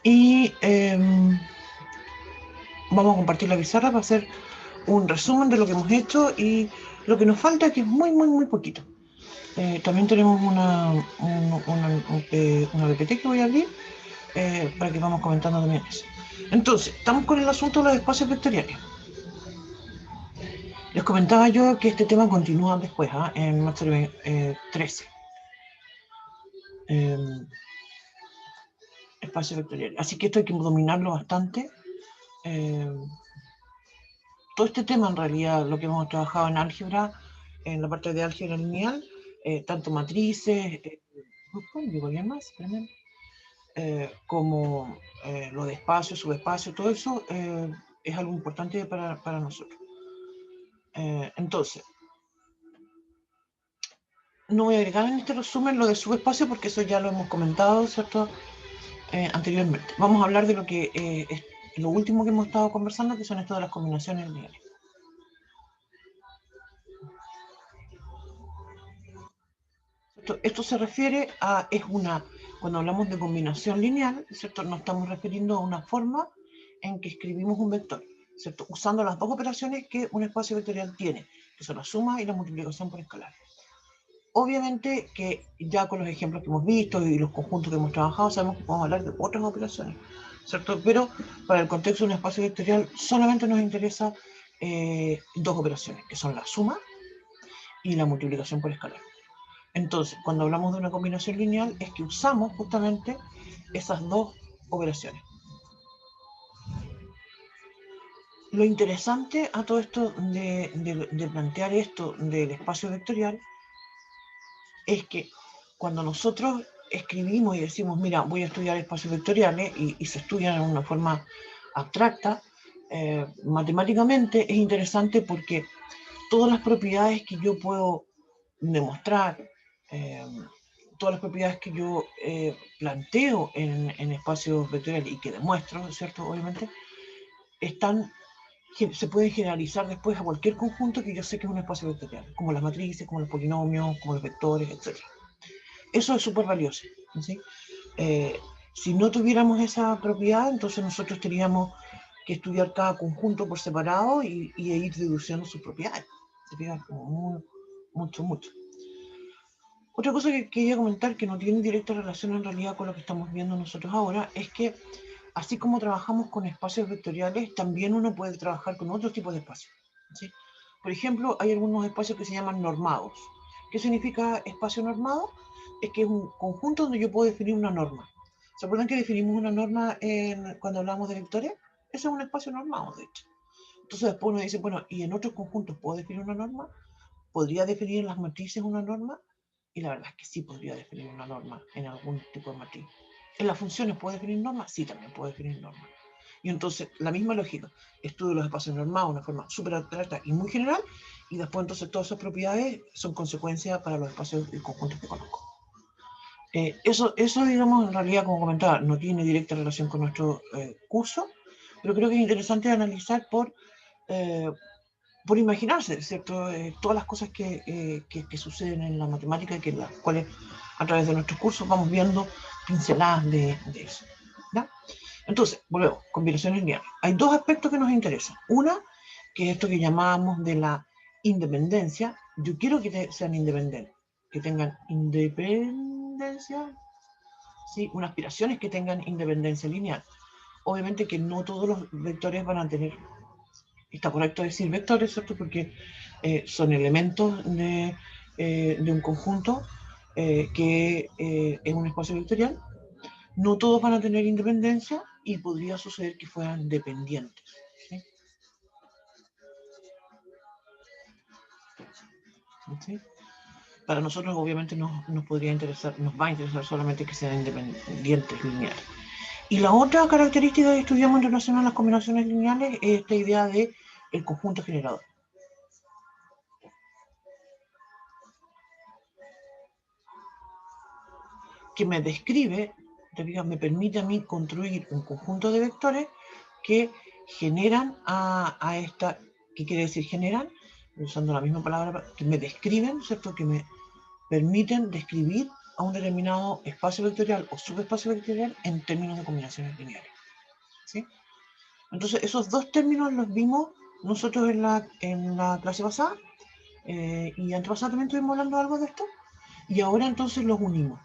Y vamos a compartir la pizarra para hacer un resumen de lo que hemos hecho y lo que nos falta, que es muy, muy, muy poquito. También tenemos una PPT que voy a abrir para que vamos comentando también eso. Entonces, estamos con el asunto de los espacios vectoriales. Les comentaba yo que este tema continúa después, en Master 13. Espacio vectorial. Así que esto hay que dominarlo bastante. Eh, Todo este tema, en realidad, lo que hemos trabajado en álgebra, en la parte de álgebra lineal, tanto matrices, más, como lo de espacio, subespacio, todo eso es algo importante para nosotros. Entonces, no voy a agregar en este resumen lo de subespacio porque eso ya lo hemos comentado, ¿cierto? Anteriormente. Vamos a hablar de lo que es lo último que hemos estado conversando, que son esto de las combinaciones lineales. Esto se refiere a, cuando hablamos de combinación lineal, ¿cierto? Nos estamos refiriendo a una forma en que escribimos un vector, ¿cierto? Usando las dos operaciones que un espacio vectorial tiene, que son la suma y la multiplicación por escalar. Obviamente que ya con los ejemplos que hemos visto y los conjuntos que hemos trabajado, sabemos que podemos hablar de otras operaciones, ¿cierto? Pero para el contexto de un espacio vectorial solamente nos interesa dos operaciones, que son la suma y la multiplicación por escalar. Entonces, cuando hablamos de una combinación lineal, es que usamos justamente esas dos operaciones. Lo interesante a todo esto de plantear esto del espacio vectorial es que cuando nosotros escribimos y decimos, mira, voy a estudiar espacios vectoriales y se estudian en una forma abstracta, matemáticamente es interesante porque todas las propiedades que yo puedo demostrar, eh, todas las propiedades que yo planteo en espacios vectoriales y que demuestro, ¿cierto? Obviamente, están, se pueden generalizar después a cualquier conjunto que yo sé que es un espacio vectorial, como las matrices, como los polinomios, como los vectores, etc. Eso es súper valioso, ¿sí? Eh, si no tuviéramos esa propiedad, entonces nosotros teníamos que estudiar cada conjunto por separado y ir deduciendo sus propiedades. Se fija como mucho, mucho. Otra cosa que quería comentar que no tiene directa relación en realidad con lo que estamos viendo nosotros ahora es que así como trabajamos con espacios vectoriales, también uno puede trabajar con otros tipos de espacios, ¿sí? Por ejemplo, hay algunos espacios que se llaman normados. ¿Qué significa espacio normado? Es que es un conjunto donde yo puedo definir una norma. ¿Se acuerdan que definimos una norma cuando hablamos de vectores? Ese es un espacio normado, de hecho. Entonces después uno dice, bueno, ¿y en otros conjuntos puedo definir una norma? ¿Podría definir en las matrices una norma? Y la verdad es que sí podría definir una norma en algún tipo de matriz. ¿En las funciones puedo definir normas? Sí, también puedo definir normas. Y entonces, la misma lógica, estudio los espacios normados de una forma súper abstracta y muy general, y después entonces todas esas propiedades son consecuencias para los espacios y conjuntos que conozco. Eso, digamos, en realidad, como comentaba, no tiene directa relación con nuestro curso, pero creo que es interesante analizar eh, por imaginarse, ¿cierto? Todas las cosas que suceden en la matemática y que las cuales a través de nuestros cursos vamos viendo pinceladas de eso. ¿Ya? Entonces, volvemos, combinaciones lineales. Hay dos aspectos que nos interesan. Una, que es esto que llamábamos de la independencia. Yo quiero que sean independientes, que tengan independencia, ¿sí? Unas aspiraciones que tengan independencia lineal. Obviamente que no todos los vectores van a tener, está correcto decir vectores, ¿cierto? Porque son elementos de un conjunto que es un espacio vectorial. No todos van a tener independencia y podría suceder que fueran dependientes, ¿sí? ¿Sí? Para nosotros obviamente nos podría interesar, nos va a interesar solamente que sean independientes lineales. Y la otra característica que estudiamos en relación a las combinaciones lineales es esta idea de el conjunto generador. Que me describe, me permite a mí construir un conjunto de vectores que generan a esta, ¿qué quiere decir generan? Usando la misma palabra, que me describen, ¿cierto? Que me permiten describir a un determinado espacio vectorial o subespacio vectorial en términos de combinaciones lineales, ¿sí? Entonces, esos dos términos los vimos nosotros en la clase pasada, y antepasada también estuvimos hablando algo de esto, y ahora entonces los unimos,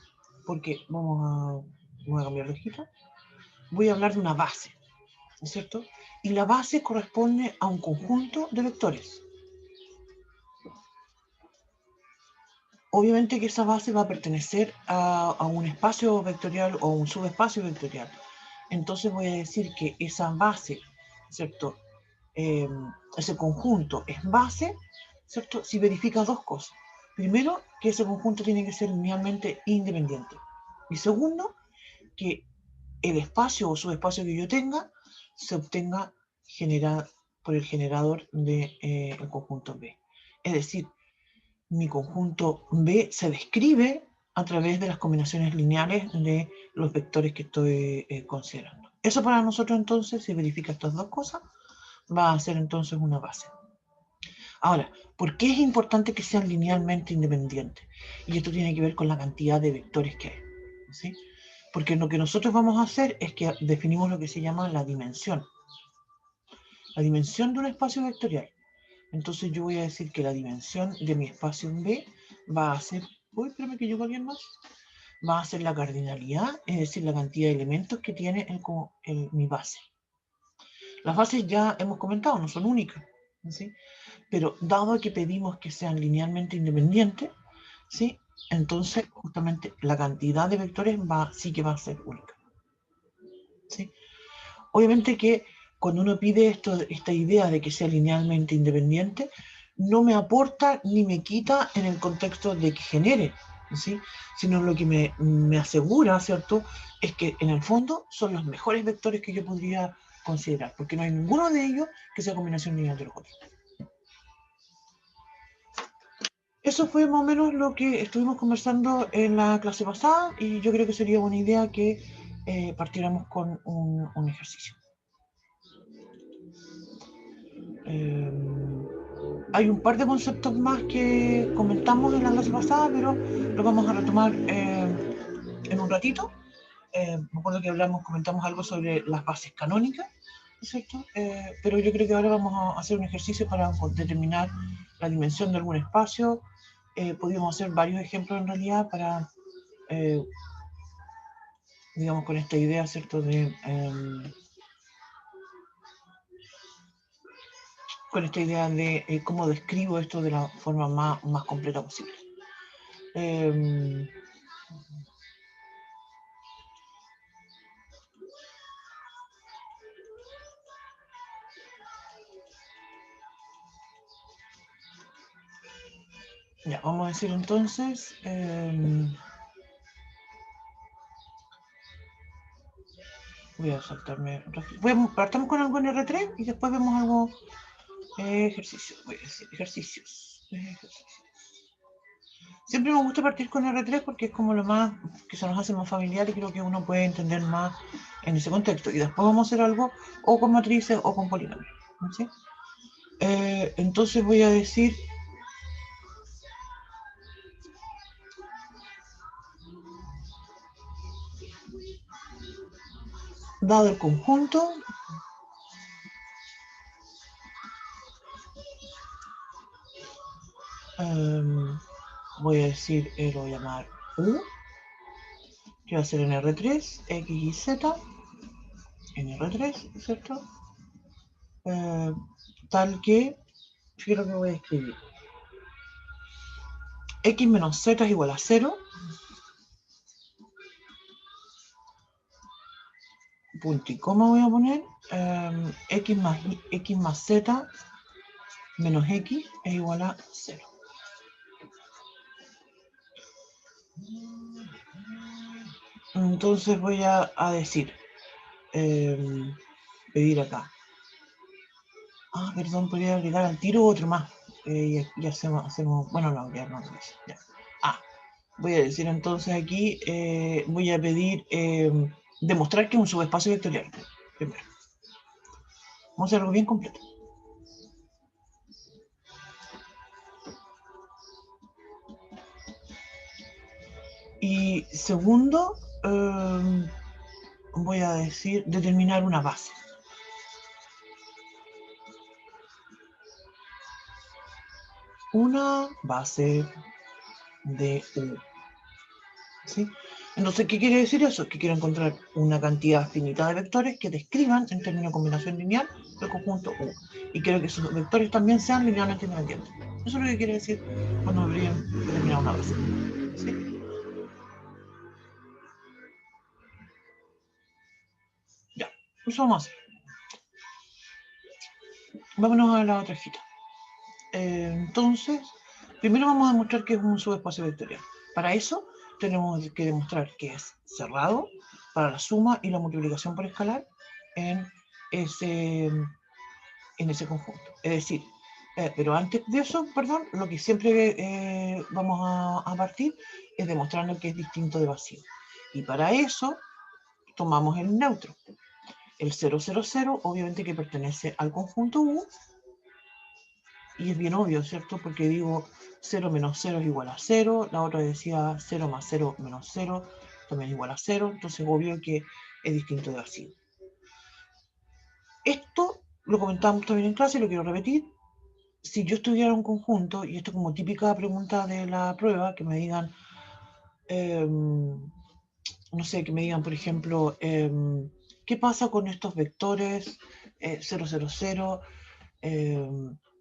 porque voy a cambiar de hojita, voy a hablar de una base, ¿no es cierto? Y la base corresponde a un conjunto de vectores. Obviamente que esa base va a pertenecer a un espacio vectorial o un subespacio vectorial. Entonces voy a decir que esa base, ¿cierto? Ese conjunto es base, ¿cierto? Si verifica dos cosas. Primero, que ese conjunto tiene que ser linealmente independiente. Y segundo, que el espacio o subespacio que yo tenga se obtenga por el generador del conjunto B. Es decir, mi conjunto B se describe a través de las combinaciones lineales de los vectores que estoy considerando. Eso para nosotros entonces, si verifica estas dos cosas, va a ser entonces una base. Ahora, ¿por qué es importante que sean linealmente independientes? Y esto tiene que ver con la cantidad de vectores que hay, ¿sí? Porque lo que nosotros vamos a hacer es que definimos lo que se llama la dimensión de un espacio vectorial. Entonces yo voy a decir que la dimensión de mi espacio en B va a ser, uy, espérame que llegó alguien más, va a ser la cardinalidad, es decir, la cantidad de elementos que tiene mi base. Las bases ya hemos comentado, no son únicas, ¿sí? Pero dado que pedimos que sean linealmente independientes, ¿sí? Entonces justamente la cantidad de vectores sí que va a ser única, ¿sí? Obviamente que cuando uno pide esta idea de que sea linealmente independiente, no me aporta ni me quita en el contexto de que genere, ¿sí? Sino lo que me asegura, ¿cierto?, es que en el fondo son los mejores vectores que yo podría considerar, porque no hay ninguno de ellos que sea combinación lineal de los otros. Eso fue más o menos lo que estuvimos conversando en la clase pasada, y yo creo que sería buena idea que partiéramos con un ejercicio. Hay un par de conceptos más que comentamos en la clase pasada, pero lo vamos a retomar en un ratito. Me acuerdo que comentamos algo sobre las bases canónicas, ¿cierto? Pero yo creo que ahora vamos a hacer un ejercicio para determinar la dimensión de algún espacio. Podríamos hacer varios ejemplos en realidad para, digamos, con esta idea, ¿cierto?, con esta idea de cómo describo esto de la forma más completa posible. Ya, vamos a decir entonces, voy a saltarme, partamos con algo en R3 y después vemos algo, ejercicios, voy a decir, ejercicios. Siempre me gusta partir con R3 porque es como lo más que se nos hace más familiar y creo que uno puede entender más en ese contexto. Y después vamos a hacer algo o con matrices o con polinomios, ¿sí? Entonces voy a decir, dado el conjunto, voy a decir, lo voy a llamar U, que va a ser en R3, X y Z, en R3, ¿cierto? Tal que, fíjate lo que voy a escribir. X menos Z es igual a 0. Punto y coma voy a poner. X más Z menos X es igual a 0. Entonces voy a decir, pedir acá. Perdón, podría agregar al tiro otro más. Y hacemos, bueno, no, ya no. Ya. Voy a decir entonces aquí, voy a pedir demostrar que es un subespacio vectorial. Primero. Vamos a hacer algo bien completo. Y segundo, voy a decir determinar una base. Una base de U. ¿Sí? Entonces, ¿qué quiere decir eso? Que quiero encontrar una cantidad finita de vectores que describan en términos de combinación lineal el conjunto U. Y quiero que esos vectores también sean linealmente independientes. Eso es lo que quiere decir cuando me piden determinar una base. ¿Sí? Ya, eso vamos a hacer. Vámonos a la otra hojita. Entonces, primero vamos a demostrar que es un subespacio vectorial. Para eso, tenemos que demostrar que es cerrado para la suma y la multiplicación por escalar en ese conjunto. Es decir, pero antes de eso, perdón, lo que siempre vamos a partir es demostrando que es distinto de vacío. Y para eso, tomamos el neutro. El 0, 0, 0, obviamente que pertenece al conjunto U, y es bien obvio, ¿cierto? Porque digo 0 menos 0 es igual a 0, la otra decía 0 más 0 menos 0 también es igual a 0, entonces obvio que es distinto de vacío. Esto lo comentamos también en clase y lo quiero repetir. Si yo estudiara un conjunto, y esto como típica pregunta de la prueba, que me digan, no sé, que me digan, por ejemplo, ¿qué pasa con estos vectores 0, 0, 0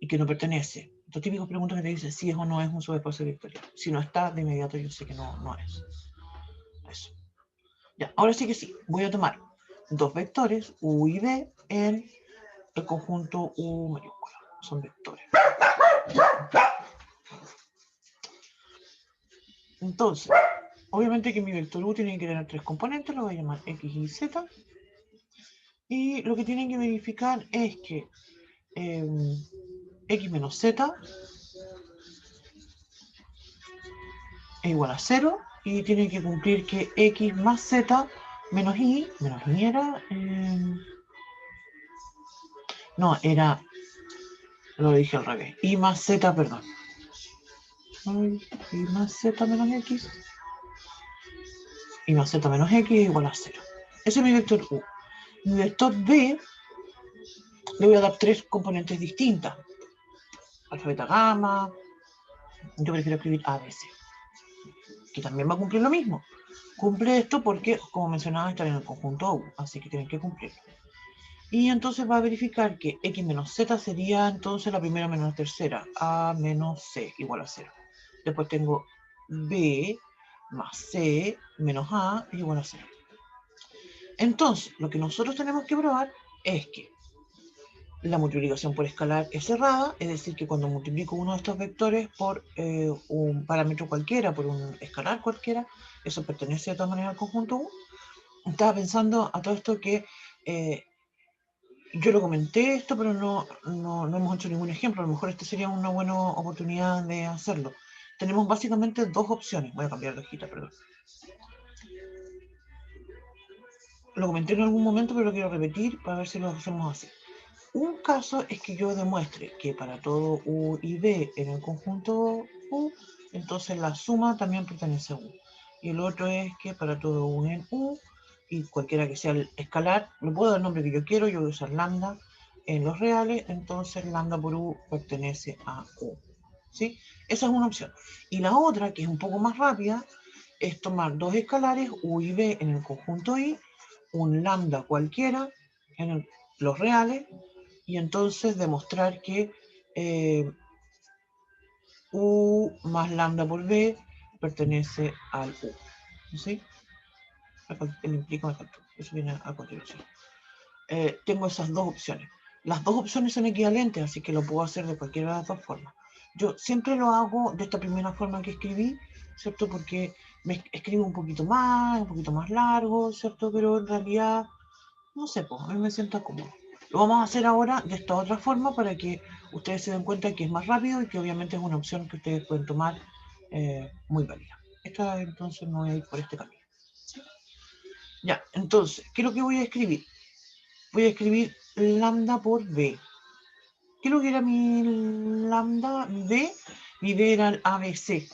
y que no pertenece? Estos típicos preguntas que te dicen si es o no es un subespacio vectorial. Si no está, de inmediato yo sé que no es. Eso. Ya, ahora sí que sí. Voy a tomar dos vectores, U y B, en el conjunto U mayúscula. Son vectores. Entonces, obviamente que mi vector U tiene que tener tres componentes, lo voy a llamar X y Z. Y lo que tienen que verificar es que X menos Z es igual a 0 y tienen que cumplir que X más Z menos I era... no, era... lo dije al revés. I más Z, perdón. I más Z menos X. I más Z menos X es igual a 0. Ese es mi vector U. Mi vector B le voy a dar tres componentes distintas. Alfa, beta, gamma. Yo prefiero escribir A, B, C. Que también va a cumplir lo mismo. Cumple esto porque, como mencionaba, está en el conjunto U, así que tienen que cumplirlo. Y entonces va a verificar que X menos Z sería entonces la primera menos la tercera, A menos C igual a 0. Después tengo B más C menos A igual a 0. Entonces, lo que nosotros tenemos que probar es que la multiplicación por escalar es cerrada, es decir, que cuando multiplico uno de estos vectores por un parámetro cualquiera, por un escalar cualquiera, eso pertenece de todas maneras al conjunto U. Estaba pensando a todo esto que yo lo comenté esto, pero no hemos hecho ningún ejemplo. A lo mejor esta sería una buena oportunidad de hacerlo. Tenemos básicamente dos opciones. Voy a cambiar de hojita, perdón. Lo comenté en algún momento, pero lo quiero repetir para ver si lo hacemos así. Un caso es que yo demuestre que para todo U y B en el conjunto U, entonces la suma también pertenece a U. Y el otro es que para todo U en U, y cualquiera que sea el escalar, le puedo dar el nombre que yo quiero, yo voy a usar lambda en los reales, entonces lambda por U pertenece a U. ¿Sí? Esa es una opción. Y la otra, que es un poco más rápida, es tomar dos escalares, U y B en el conjunto I, un lambda cualquiera en los reales, y entonces demostrar que U más lambda por B pertenece al U. ¿Sí? El implica me faltó. Eso viene a continuación. Tengo esas dos opciones. Las dos opciones son equivalentes, así que lo puedo hacer de cualquiera de las dos formas. Yo siempre lo hago de esta primera forma que escribí, ¿cierto? Porque me escribo un poquito más largo, ¿cierto? Pero en realidad, no sé, pues, a mí me siento cómodo. Lo vamos a hacer ahora de esta otra forma para que ustedes se den cuenta que es más rápido y que obviamente es una opción que ustedes pueden tomar muy válida. Esta entonces me voy a ir por este camino. ¿Sí? Ya, entonces, ¿qué es lo que voy a escribir? Voy a escribir lambda por B. ¿Qué es lo que era mi lambda? B. Mi B era el ABC.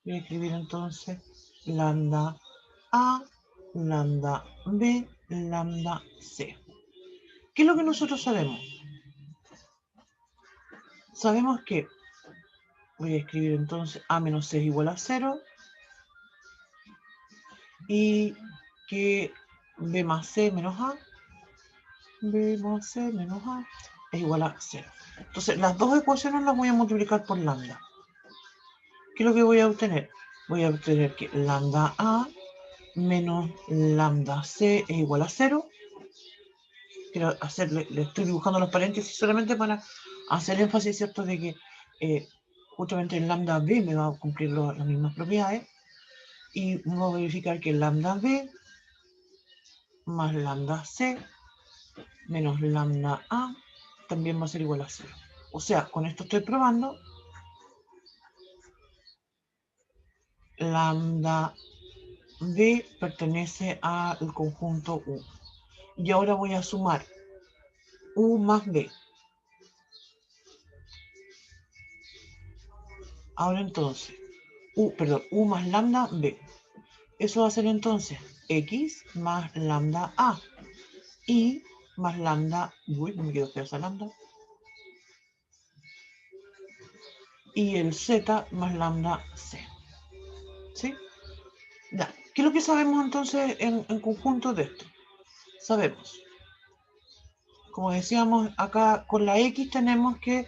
Voy a escribir entonces lambda A, lambda B, lambda C. ¿Qué es lo que nosotros sabemos? Sabemos que, voy a escribir entonces A menos C es igual a 0 y que B más C menos A, B más C menos A es igual a 0. Entonces, las dos ecuaciones las voy a multiplicar por lambda. ¿Qué es lo que voy a obtener? Voy a obtener que lambda A menos lambda C es igual a 0. Quiero hacerle, le estoy dibujando los paréntesis solamente para hacer énfasis, ¿cierto?, de que justamente el lambda B me va a cumplir las mismas propiedades. Y vamos a verificar que lambda B más lambda C menos lambda A también va a ser igual a 0. O sea, con esto estoy probando lambda B pertenece al conjunto U. Y ahora voy a sumar U más B. Ahora entonces, U más lambda B. Eso va a ser entonces X más lambda A. Y más lambda, uy, me quedo fea esa lambda. Y el Z más lambda C. ¿Sí? Ya. ¿Qué es lo que sabemos entonces en conjunto de esto? Sabemos, como decíamos acá con la X tenemos que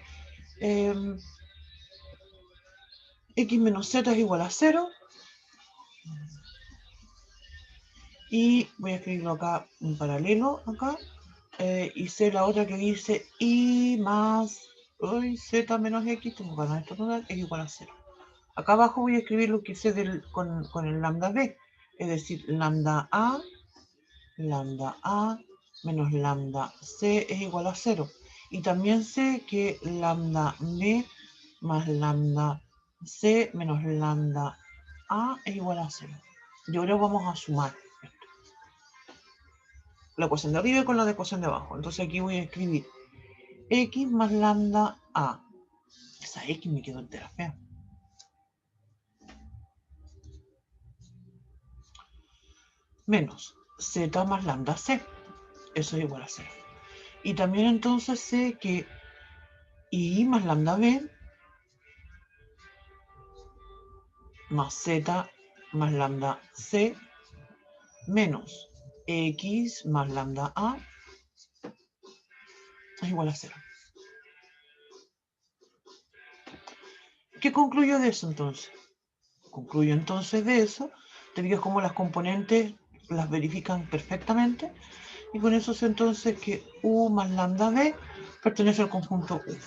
X menos Z es igual a 0. Y voy a escribirlo acá en paralelo, acá. Y C la otra que dice Y más Z menos X, tengo ganas de estornudar, es igual a 0. Acá abajo voy a escribir lo que sé con el lambda B, es decir, lambda A menos lambda C es igual a 0. Y también sé que lambda B más lambda C menos lambda A es igual a 0. Y ahora vamos a sumar esto. La ecuación de arriba con la de ecuación de abajo. Entonces aquí voy a escribir X más lambda A. Esa X me quedó entera fea. Menos Z más lambda C. Eso es igual a 0. Y también entonces sé que I más lambda B más Z más lambda C menos X más lambda A es igual a 0. ¿Qué concluyo de eso entonces? Concluyo entonces de eso, te digo cómo las componentes las verifican perfectamente, y con eso sé entonces que U más lambda B pertenece al conjunto U.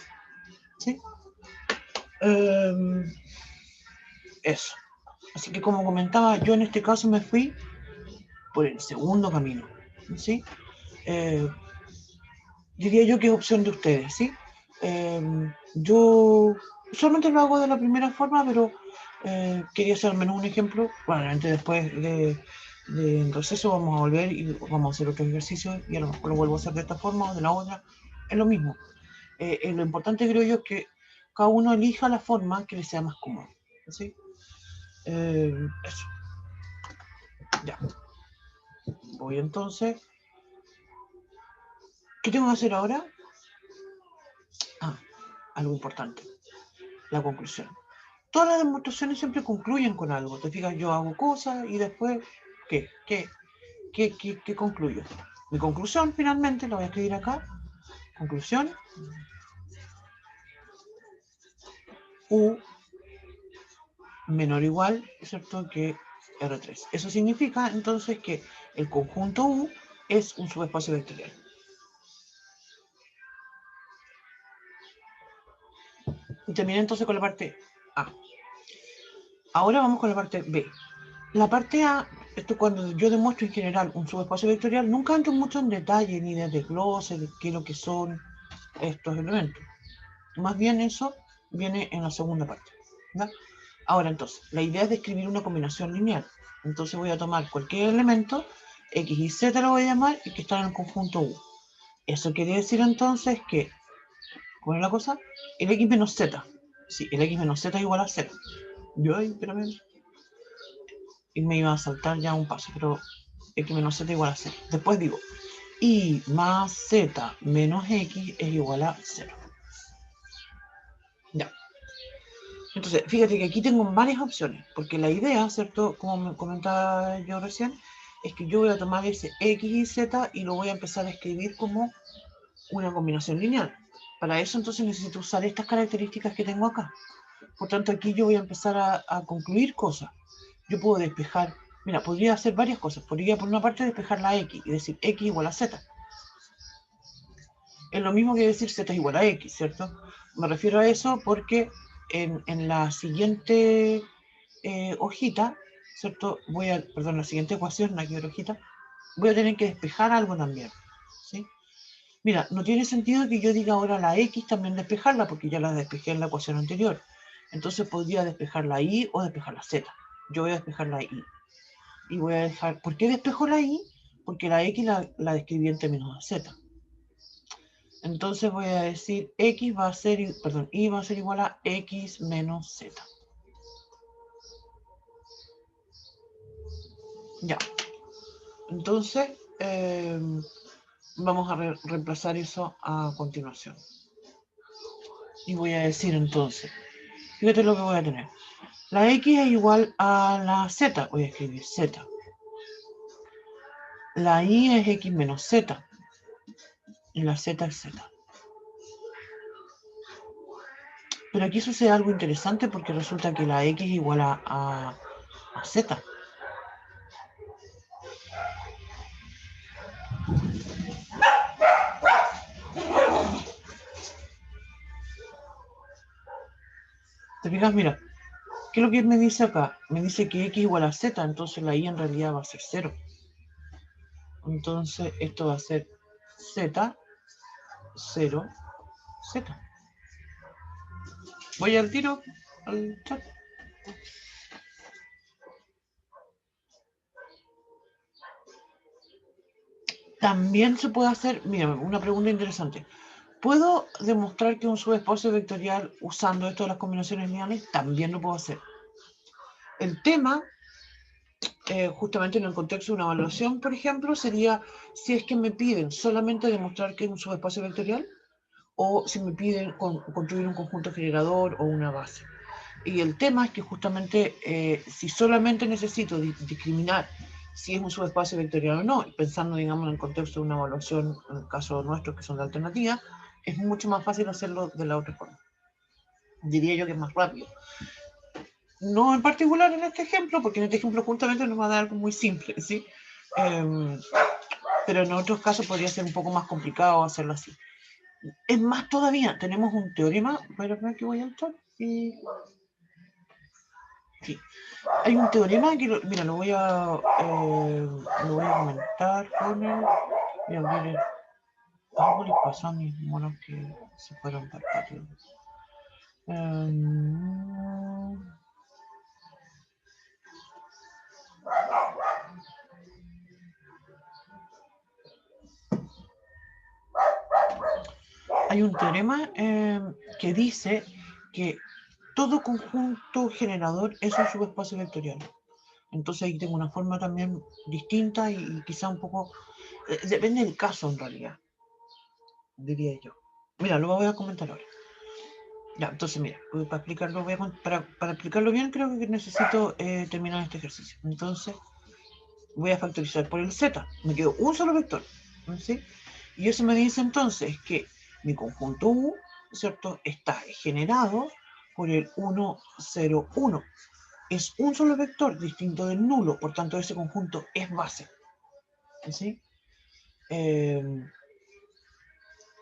¿Sí? Eso. Así que como comentaba, yo en este caso me fui por el segundo camino. ¿Sí? Diría yo que es opción de ustedes, ¿sí? Yo usualmente lo hago de la primera forma, pero quería hacer al menos un ejemplo. Probablemente después del proceso vamos a volver y vamos a hacer otro ejercicio y a lo mejor lo vuelvo a hacer de esta forma o de la otra. Es lo mismo. Lo importante creo yo es que cada uno elija la forma que le sea más cómoda. ¿Sí? Eso. Ya. Voy entonces. ¿Qué tengo que hacer ahora? Algo importante. La conclusión. Todas las demostraciones siempre concluyen con algo. Te fijas, yo hago cosas y después, ¿qué concluyo? Mi conclusión, finalmente, la voy a escribir acá. Conclusión. U menor o igual, ¿cierto?, que R3. Eso significa, entonces, que el conjunto U es un subespacio vectorial. Y terminé entonces con la parte A. Ahora vamos con la parte B. La parte A, esto cuando yo demuestro en general un subespacio vectorial, nunca entro mucho en detalle ni de desglose de qué es lo que son estos elementos. Más bien eso viene en la segunda parte. ¿Ya? Ahora entonces, la idea es describir una combinación lineal. Entonces voy a tomar cualquier elemento, X y Z lo voy a llamar, y que están en el conjunto U. Eso quiere decir entonces que, ¿cómo es la cosa? El X menos Z. Sí, el X menos Z es igual a 0. Yo, espérame. y me iba a saltar ya un paso, pero x menos z igual a 0. Después digo, y más z menos x es igual a 0. Ya. Entonces, fíjate que aquí tengo varias opciones, porque la idea, ¿cierto? Como me comentaba yo recién, es que yo voy a tomar ese x y z y lo voy a empezar a escribir como una combinación lineal. Para eso entonces necesito usar estas características que tengo acá. Por tanto, aquí yo voy a empezar a concluir cosas. Yo puedo despejar, mira, podría hacer varias cosas. Podría por una parte despejar la x y decir x igual a z. Es lo mismo que decir z igual a x, ¿cierto? Me refiero a eso porque en la siguiente hojita, ¿cierto? Perdón, la siguiente ecuación, la siguiente hojita, voy a tener que despejar algo también, ¿sí? Mira, no tiene sentido que yo diga ahora la x también despejarla, porque ya la despejé en la ecuación anterior. Entonces podría despejar la y o despejar la z. Yo voy a despejar la y. Y voy a dejar, ¿por qué despejo la y? Porque la x la describí en términos de z. Entonces voy a decir x va a ser, perdón, y va a ser igual a x menos z. Ya. Entonces, vamos a reemplazar eso a continuación. Y voy a decir entonces, fíjate lo que voy a tener. La x es igual a la z, voy a escribir z. La y es x menos z. Y la z es z. Pero aquí sucede algo interesante porque resulta que la x es igual a z. ¿Te fijas? Mira, ¿qué es lo que me dice acá? Me dice que x igual a z, entonces la y en realidad va a ser 0. Entonces esto va a ser z, 0, z. Voy al tiro, al chat. También se puede hacer, mira, una pregunta interesante. ¿Puedo demostrar que un subespacio vectorial usando esto de las combinaciones lineales? También lo puedo hacer. El tema, justamente en el contexto de una evaluación, por ejemplo, sería si es que me piden solamente demostrar que es un subespacio vectorial o si me piden construir un conjunto generador o una base. Y el tema es que justamente si solamente necesito discriminar si es un subespacio vectorial o no, pensando, digamos, en el contexto de una evaluación, en el caso nuestro, que son de alternativa, es mucho más fácil hacerlo de la otra forma. Diría yo que es más rápido. No en particular en este ejemplo, porque en este ejemplo justamente nos va a dar algo muy simple, ¿sí? Pero en otros casos podría ser un poco más complicado hacerlo así. Es más todavía, tenemos un teorema, pero aquí voy a entrar y... Sí. Hay un teorema que, mira, lo voy a comentar con el... Voy a abrir el... Algo les pasó a mis monos que se fueron para el patio. Hay un teorema que dice que todo conjunto generador es un subespacio vectorial. Entonces ahí tengo una forma también distinta y quizá un poco... depende del caso en realidad, diría yo. Mira, lo voy a comentar ahora. Ya, entonces mira, para explicarlo, para explicarlo bien creo que necesito terminar este ejercicio. Entonces voy a factorizar por el z, me quedó un solo vector, ¿sí? Y eso me dice entonces que mi conjunto U, ¿cierto? Está generado por el 1, 0, 1. Es un solo vector distinto del nulo, por tanto ese conjunto es base, ¿sí?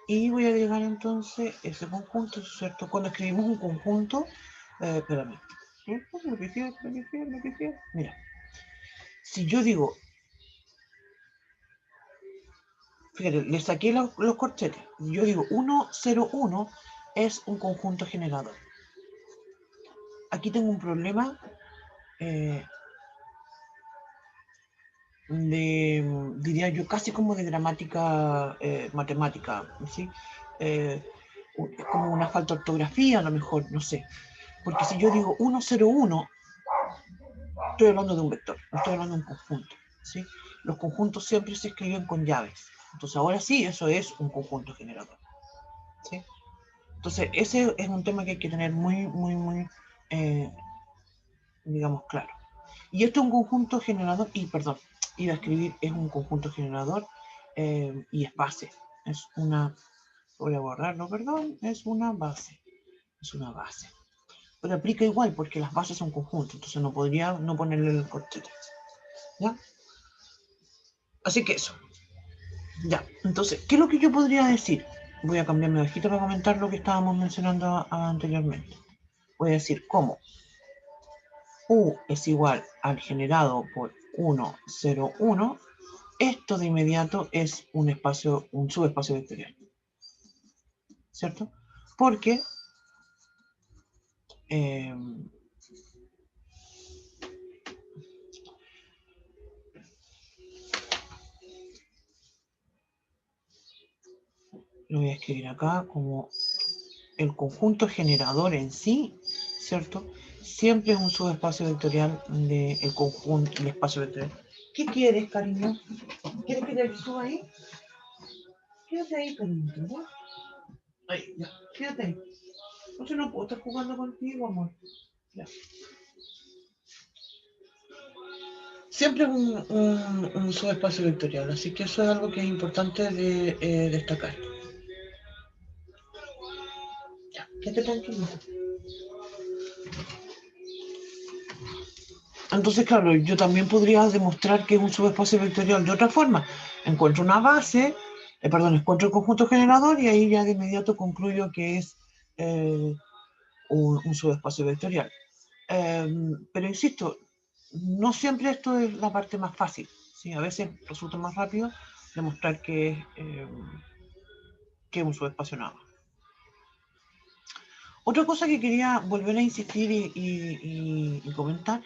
Y voy a agregar entonces ese conjunto, ¿cierto? Cuando escribimos un conjunto, espérame, mira, si yo digo, fíjate, le saqué los corchetes, yo digo 1, 0, 1 es un conjunto generador. Aquí tengo un problema diría yo, casi como de gramática matemática, ¿sí? Es como una falta de ortografía a lo mejor, no sé. Porque si yo digo 101, estoy hablando de un vector, no estoy hablando de un conjunto, ¿sí? Los conjuntos siempre se escriben con llaves. Entonces ahora sí, eso es un conjunto generador, ¿sí? Entonces ese es un tema que hay que tener muy, digamos, claro. Y esto es un conjunto generador, y perdón, iba a escribir, es un conjunto generador y es base. Es una, voy a borrarlo, perdón, es una base. Es una base. Pero aplica igual porque las bases son conjuntos, entonces no podría no ponerle el corchete. ¿Ya? Así que eso. Ya, entonces, ¿qué es lo que yo podría decir? Voy a cambiar mi hojita para comentar lo que estábamos mencionando anteriormente. Voy a decir cómo U es igual al generado por 1, 0, 1. Esto de inmediato es un espacio, un subespacio vectorial. ¿Cierto? Porque lo voy a escribir acá como el conjunto generador en sí, ¿cierto? Siempre es un subespacio vectorial del conjunto, el espacio vectorial. ¿Qué quieres, cariño? ¿Quieres que te suba ahí? Quédate ahí, cariño, ¿no? Ahí, ya, quédate ahí. No sé, no puedo estar jugando contigo, amor. Ya. Siempre es un subespacio vectorial, así que eso es algo que es importante de destacar. Ya, quédate tranquilo. Entonces, claro, yo también podría demostrar que es un subespacio vectorial de otra forma. Encuentro una base, encuentro el conjunto generador y ahí ya de inmediato concluyo que es un subespacio vectorial. Pero insisto, no siempre esto es la parte más fácil. ¿Sí? A veces resulta más rápido demostrar que es un subespacio nada más. Otra cosa que quería volver a insistir y comentar,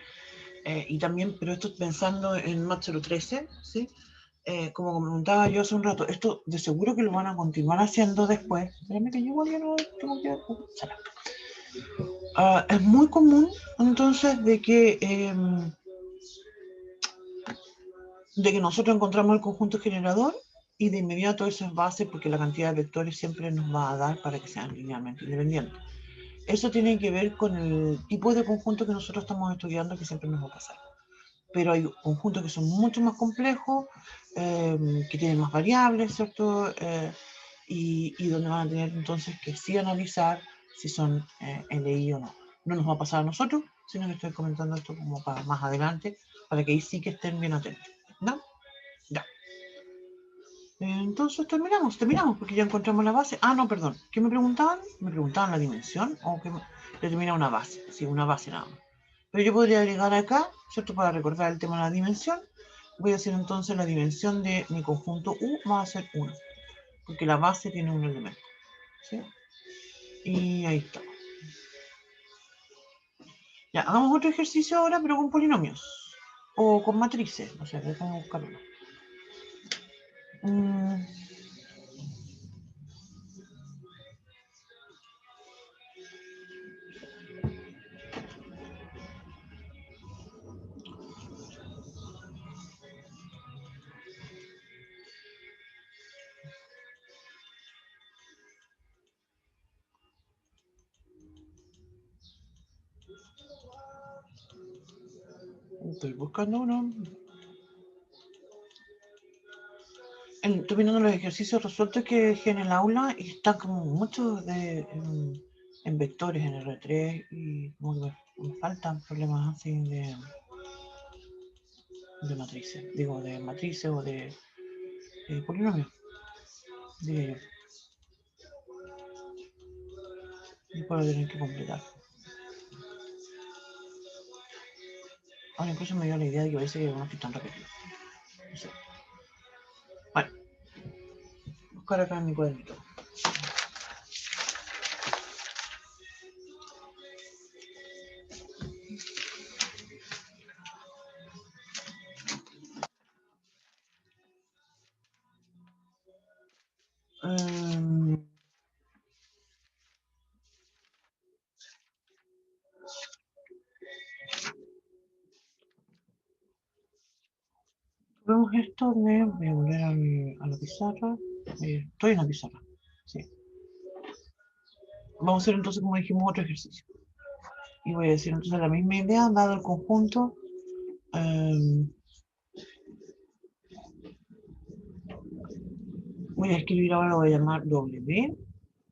y también, pero esto pensando en Mat 013, ¿sí? Como comentaba yo hace un rato, esto de seguro que lo van a continuar haciendo después. Espérame que yo igual ya no tengo que... es muy común entonces de que nosotros encontramos el conjunto generador y de inmediato eso es base porque la cantidad de vectores siempre nos va a dar para que sean linealmente independientes. Eso tiene que ver con el tipo de conjunto que nosotros estamos estudiando que siempre nos va a pasar. Pero hay conjuntos que son mucho más complejos, que tienen más variables, ¿cierto? Y donde van a tener entonces que sí analizar si son LI o no. No nos va a pasar a nosotros, sino que estoy comentando esto como para más adelante, para que ahí sí que estén bien atentos. ¿No? Ya. Entonces terminamos, porque ya encontramos la base. Ah, no, perdón. ¿Qué me preguntaban? ¿Me preguntaban la dimensión o que determina una base? Sí, una base nada más. Pero yo podría agregar acá, ¿cierto? Para recordar el tema de la dimensión, voy a hacer entonces la dimensión de mi conjunto U va a ser 1, porque la base tiene un elemento. ¿Sí? Y ahí está. Ya, hagamos otro ejercicio ahora, pero con polinomios. O con matrices. O sea, déjame buscar uno. Estoy buscando uno. Estoy viendo los ejercicios resueltos que dejé en el aula y están como muchos en vectores en R3 y me faltan problemas así de matrices, digo, de matrices o de polinomios, diría yo. Y puedo tener que completar. Ahora incluso me dio la idea de que parece que algunos están repetidos. No sé. Bueno, buscar acá en mi cuadernito. esto, voy a volver a la pizarra. Estoy en la pizarra. Sí. Vamos a hacer entonces, como dijimos, otro ejercicio. Y voy a decir entonces la misma idea, dado el conjunto. Voy a escribir ahora, lo voy a llamar W.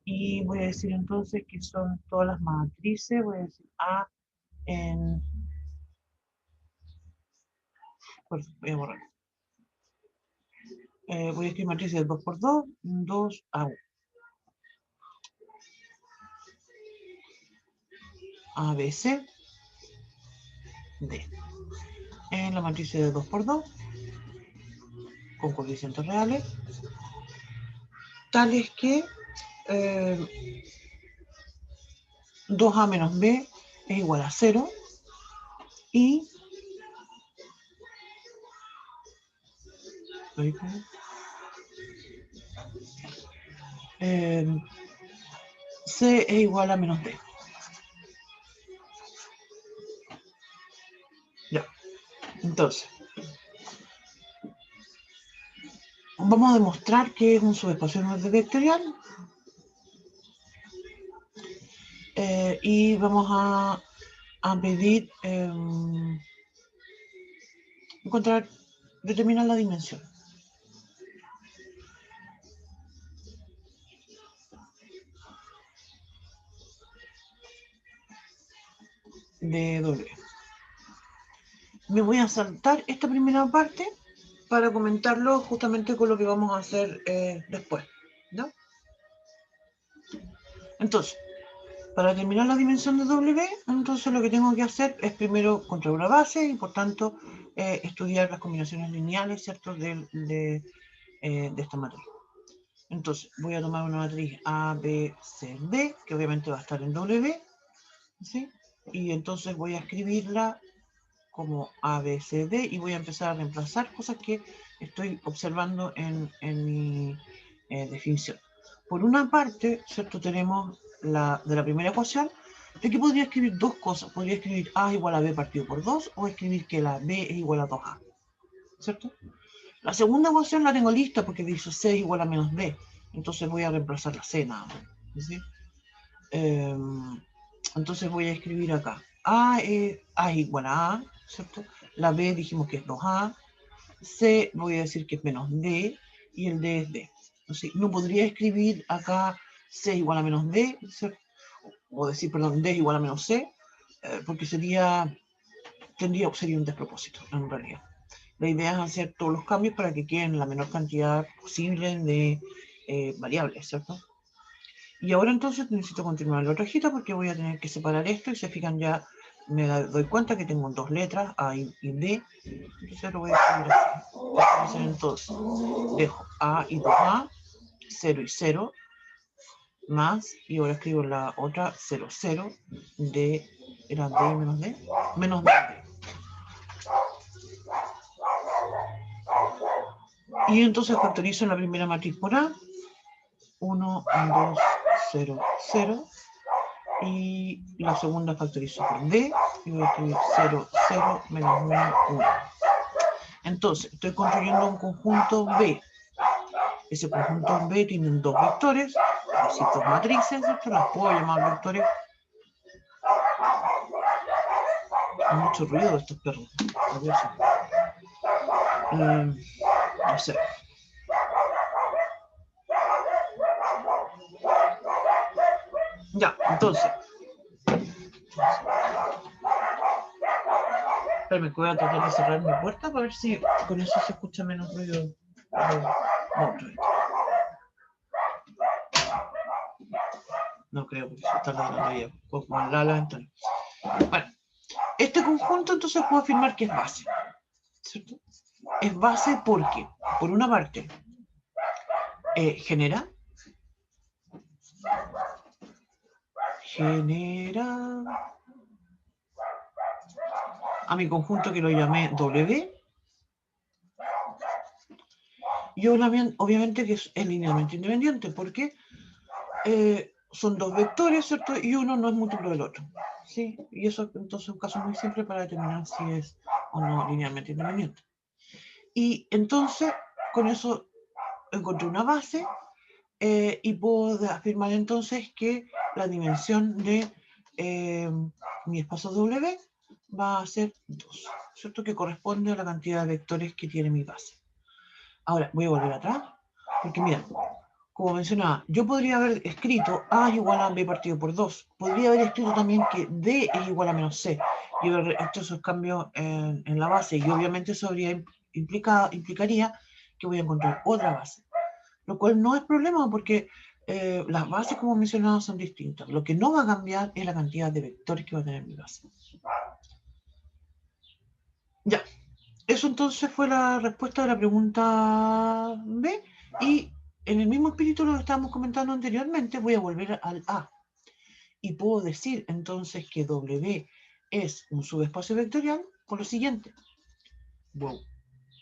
Y voy a decir entonces que son todas las matrices. Voy a decir A en... Pues voy a borrar. Voy a escribir matrices de 2 por 2, 2 a 1. A, B, C, D. En la matriz de 2 por 2, con coeficientes reales, tales que 2A menos B es igual a 0 y C es igual a menos D. Ya, entonces, vamos a demostrar que es un subespacio multivectorial y vamos a pedir determinar la dimensión de W. Me voy a saltar esta primera parte para comentarlo justamente con lo que vamos a hacer después, ¿no? Entonces, para determinar la dimensión de W, entonces lo que tengo que hacer es primero encontrar una base y por tanto estudiar las combinaciones lineales, ¿cierto?, de esta matriz. Entonces, voy a tomar una matriz A, B, C, D, que obviamente va a estar en W, ¿sí? Y entonces voy a escribirla como A, B, C, D y voy a empezar a reemplazar cosas que estoy observando en mi definición. Por una parte, ¿cierto?, tenemos de la primera ecuación, de que podría escribir dos cosas. Podría escribir A igual a B partido por 2 o escribir que la B es igual a 2A, ¿cierto? La segunda ecuación la tengo lista porque dice C es igual a menos D. Entonces voy a reemplazar la C nada más, ¿sí? Entonces voy a escribir acá. A es igual a A, ¿cierto? La B dijimos que es 2A. C voy a decir que es menos D. Y el D es D. Entonces, no podría escribir acá C igual a menos D, ¿cierto? O decir, perdón, D igual a menos C, porque sería un despropósito, en realidad. La idea es hacer todos los cambios para que queden la menor cantidad posible de variables, ¿cierto? Y ahora entonces necesito continuar la otra hojita porque voy a tener que separar esto y se fijan ya me doy cuenta que tengo dos letras, A y D. Entonces lo voy a escribir así. Entonces dejo A y 2A, 0 y 0, más, y ahora escribo la otra 0, 0, D, era D y menos D, menos D. Y entonces factorizo en la primera matriz por A, 1, 2, 0, 0. Y la segunda factorizo por D, y voy a escribir 0, 0, menos 1, 1. Entonces, estoy construyendo un conjunto B. Ese conjunto B tiene dos vectores, es decir, dos matrices, ¿cierto? Las puedo llamar vectores. Hay mucho ruido de estos perros. No sé. Ya, entonces. Espérame, voy a tratar de cerrar mi puerta para ver si con eso se escucha menos ruido. No creo, porque se está ladrando ahí. Puedo ponerla a la ventana. Bueno, este conjunto entonces puedo afirmar que es base, ¿cierto? Es base porque, por una parte, genera a mi conjunto que lo llamé W. Y obviamente que es linealmente independiente porque son dos vectores, ¿cierto? Y uno no es múltiplo del otro, ¿sí? Y eso entonces es un caso muy simple para determinar si es o no linealmente independiente. Y entonces, con eso encontré una base y puedo afirmar entonces que la dimensión de mi espacio W va a ser 2, ¿cierto? Que corresponde a la cantidad de vectores que tiene mi base. Ahora, voy a volver atrás, porque mira, como mencionaba, yo podría haber escrito A es igual a B partido por 2. Podría haber escrito también que D es igual a menos C y haber hecho esos cambios en la base. Y obviamente eso implicaría que voy a encontrar otra base. Lo cual no es problema porque las bases, como mencionaba, son distintas. Lo que no va a cambiar es la cantidad de vectores que va a tener mi base. Ya, eso entonces fue la respuesta de la pregunta B. Y en el mismo espíritu lo que estábamos comentando anteriormente, voy a volver al A. Y puedo decir entonces que W es un subespacio vectorial por lo siguiente. Wow,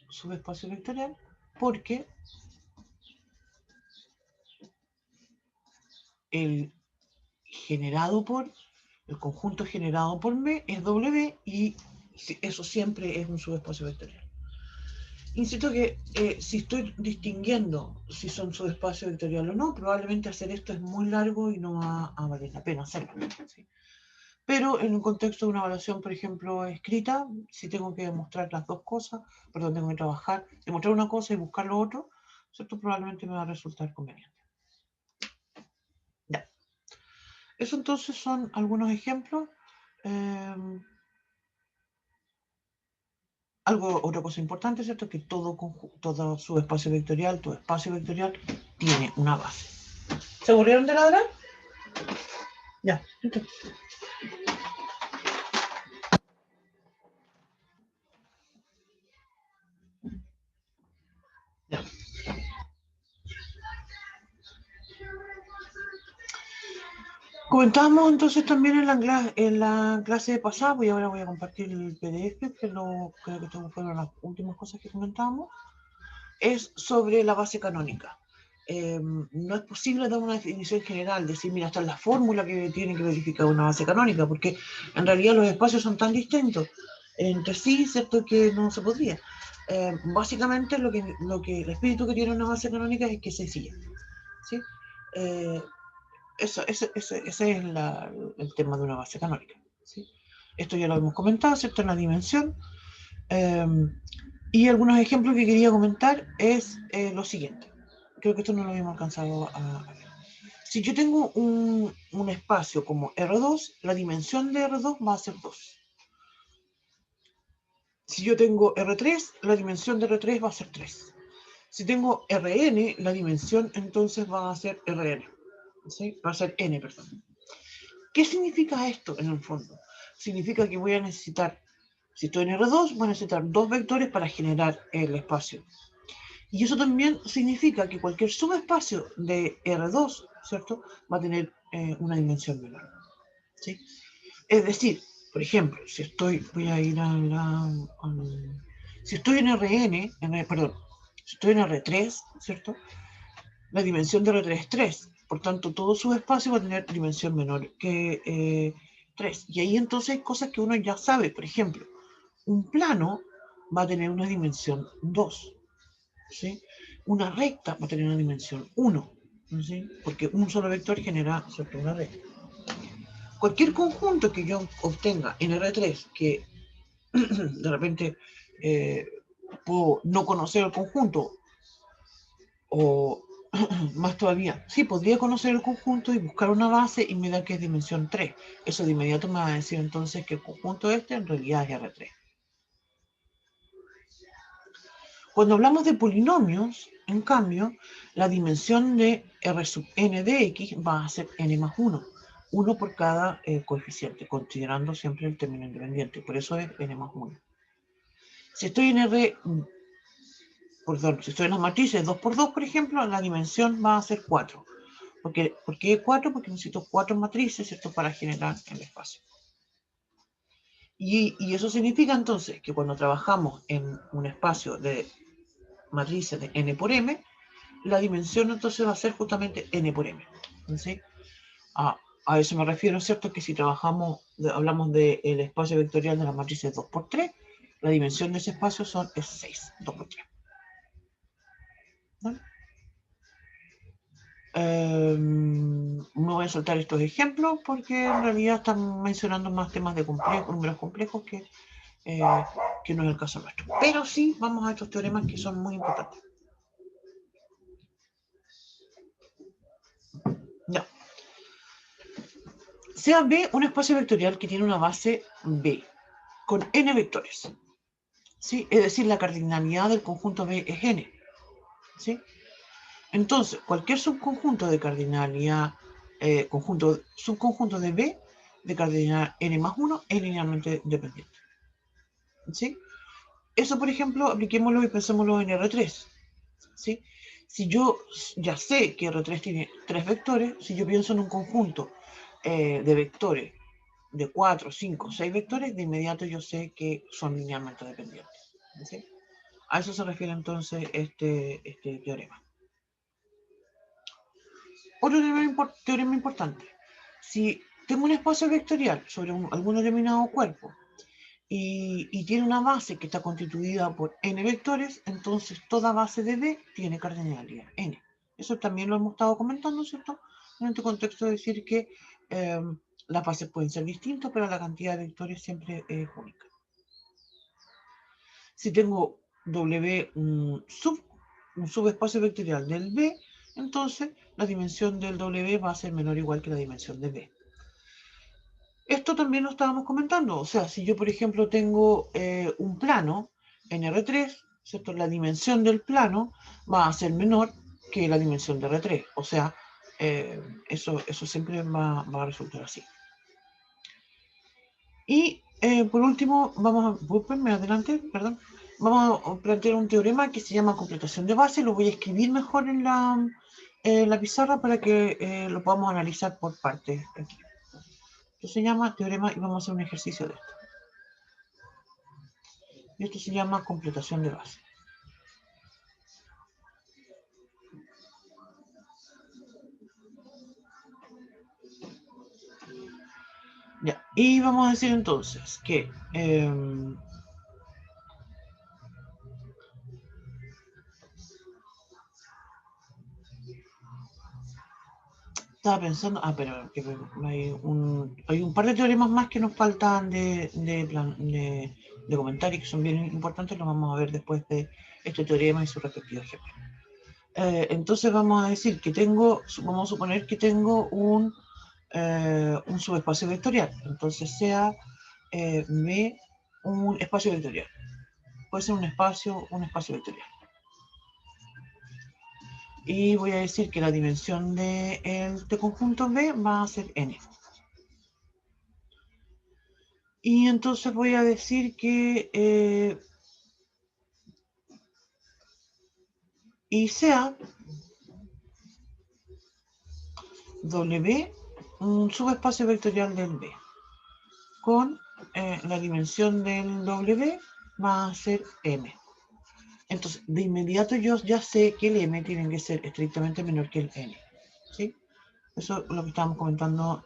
subespacio vectorial porque el conjunto generado por B es W y eso siempre es un subespacio vectorial. Insisto que si estoy distinguiendo si son subespacio vectorial o no, probablemente hacer esto es muy largo y no va a valer la pena hacerlo. ¿Sí? Pero en un contexto de una evaluación, por ejemplo, escrita, si tengo que demostrar las dos cosas, perdón, tengo que trabajar, demostrar una cosa y buscar lo otro, ¿cierto? Probablemente me va a resultar conveniente. Ya. Eso entonces son algunos ejemplos. Otra cosa importante, ¿cierto? Que todo subespacio vectorial, todo espacio vectorial, tiene una base. ¿Se aburrieron de ladrar? Ya, entonces. Ya. Comentábamos entonces también en la clase pasada, y ahora voy a compartir el PDF, que creo que estas fueron las últimas cosas que comentábamos, es sobre la base canónica. No es posible dar una definición general, decir, mira, esta es la fórmula que tiene que verificar una base canónica, porque en realidad los espacios son tan distintos entre sí, ¿cierto?, que no se podría. Básicamente lo que el espíritu que tiene una base canónica es que es sencilla, ¿sí? Ese es el tema de una base canónica, ¿sí? Esto ya lo hemos comentado, ¿cierto?, en la dimensión. Y algunos ejemplos que quería comentar es lo siguiente. Creo que esto no lo habíamos alcanzado a ver. Si yo tengo un espacio como R2, la dimensión de R2 va a ser 2. Si yo tengo R3, la dimensión de R3 va a ser 3. Si tengo Rn, la dimensión entonces va a ser Rn. ¿Sí? Va a ser n, perdón. ¿Qué significa esto en el fondo? Significa que voy a necesitar, si estoy en R2, voy a necesitar 2 vectores para generar el espacio. Y eso también significa que cualquier subespacio de R2, ¿cierto?, va a tener una dimensión menor. ¿Sí? Es decir, por ejemplo, si estoy, voy a ir si estoy en Rn, si estoy en R3, ¿cierto?, la dimensión de R3 es 3. Por tanto, todo subespacio va a tener dimensión menor que 3. Y ahí entonces hay cosas que uno ya sabe. Por ejemplo, un plano va a tener una dimensión 2. ¿Sí? Una recta va a tener una dimensión 1. ¿Sí? Porque un solo vector genera, ¿cierto?, una recta. Cualquier conjunto que yo obtenga en R3 que de repente puedo no conocer el conjunto o más todavía, sí, podría conocer el conjunto y buscar una base y me da que es dimensión 3. Eso de inmediato me va a decir entonces que el conjunto este en realidad es R3. Cuando hablamos de polinomios, en cambio, la dimensión de R sub n de x va a ser n más 1. 1 por cada coeficiente, considerando siempre el término independiente. Por eso es n más 1. Si estoy en si estoy en las matrices 2 por 2, por ejemplo, la dimensión va a ser 4. ¿Por qué 4? Porque necesito 4 matrices, ¿cierto?, para generar el espacio. Y eso significa entonces que cuando trabajamos en un espacio de matrices de n por m, la dimensión entonces va a ser justamente n por m. ¿Sí? A eso me refiero, ¿cierto?, que si hablamos del espacio vectorial de las matrices 2 por 3, La dimensión de ese espacio es 6, 2 por 3. ¿Vale? Me voy a soltar estos ejemplos porque en realidad están mencionando más temas de números complejos que no es el caso nuestro. Pero sí vamos a estos teoremas que son muy importantes. Ya. Sea B un espacio vectorial que tiene una base B con n vectores. ¿Sí? Es decir, la cardinalidad del conjunto B es n. ¿Sí? Entonces, cualquier subconjunto de cardinalidad, subconjunto de B de cardinalidad n más 1 es linealmente dependiente. ¿Sí? Eso, por ejemplo, apliquémoslo y pensémoslo en R3. ¿Sí? Si yo ya sé que R3 tiene 3 vectores, si yo pienso en un conjunto de vectores de 4, 5, 6 vectores, de inmediato yo sé que son linealmente dependientes. ¿Sí? A eso se refiere entonces este teorema. Otro teorema importante. Si tengo un espacio vectorial sobre algún determinado cuerpo y tiene una base que está constituida por n vectores, entonces toda base de B tiene cardinalidad n. Eso también lo hemos estado comentando, ¿cierto? En este contexto de decir que las bases pueden ser distintas, pero la cantidad de vectores siempre es única. Si tengo W, un subespacio vectorial del B, entonces la dimensión del W va a ser menor o igual que la dimensión de B. Esto también lo estábamos comentando, o sea, si yo por ejemplo tengo un plano en R3, ¿cierto? La dimensión del plano va a ser menor que la dimensión de R3, o sea, eso siempre va a resultar así. Y por último, vamos a plantear un teorema que se llama completación de base. Lo voy a escribir mejor en la pizarra para que lo podamos analizar por partes aquí. Esto se llama teorema y vamos a hacer un ejercicio de esto. Y esto se llama completación de base. Ya, y vamos a decir entonces que estaba pensando, pero hay un par de teoremas más que nos faltan de comentar y que son bien importantes, los vamos a ver después de este teorema y su respectivo ejemplo. Entonces vamos a decir que vamos a suponer que tengo un subespacio vectorial, entonces sea B un espacio vectorial, puede ser un espacio vectorial. Y voy a decir que la dimensión de este conjunto B va a ser n. Y entonces voy a decir que y sea W un subespacio vectorial del B con la dimensión del W va a ser m. Entonces, de inmediato yo ya sé que el m tiene que ser estrictamente menor que el n. ¿Sí? Eso es lo que estábamos comentando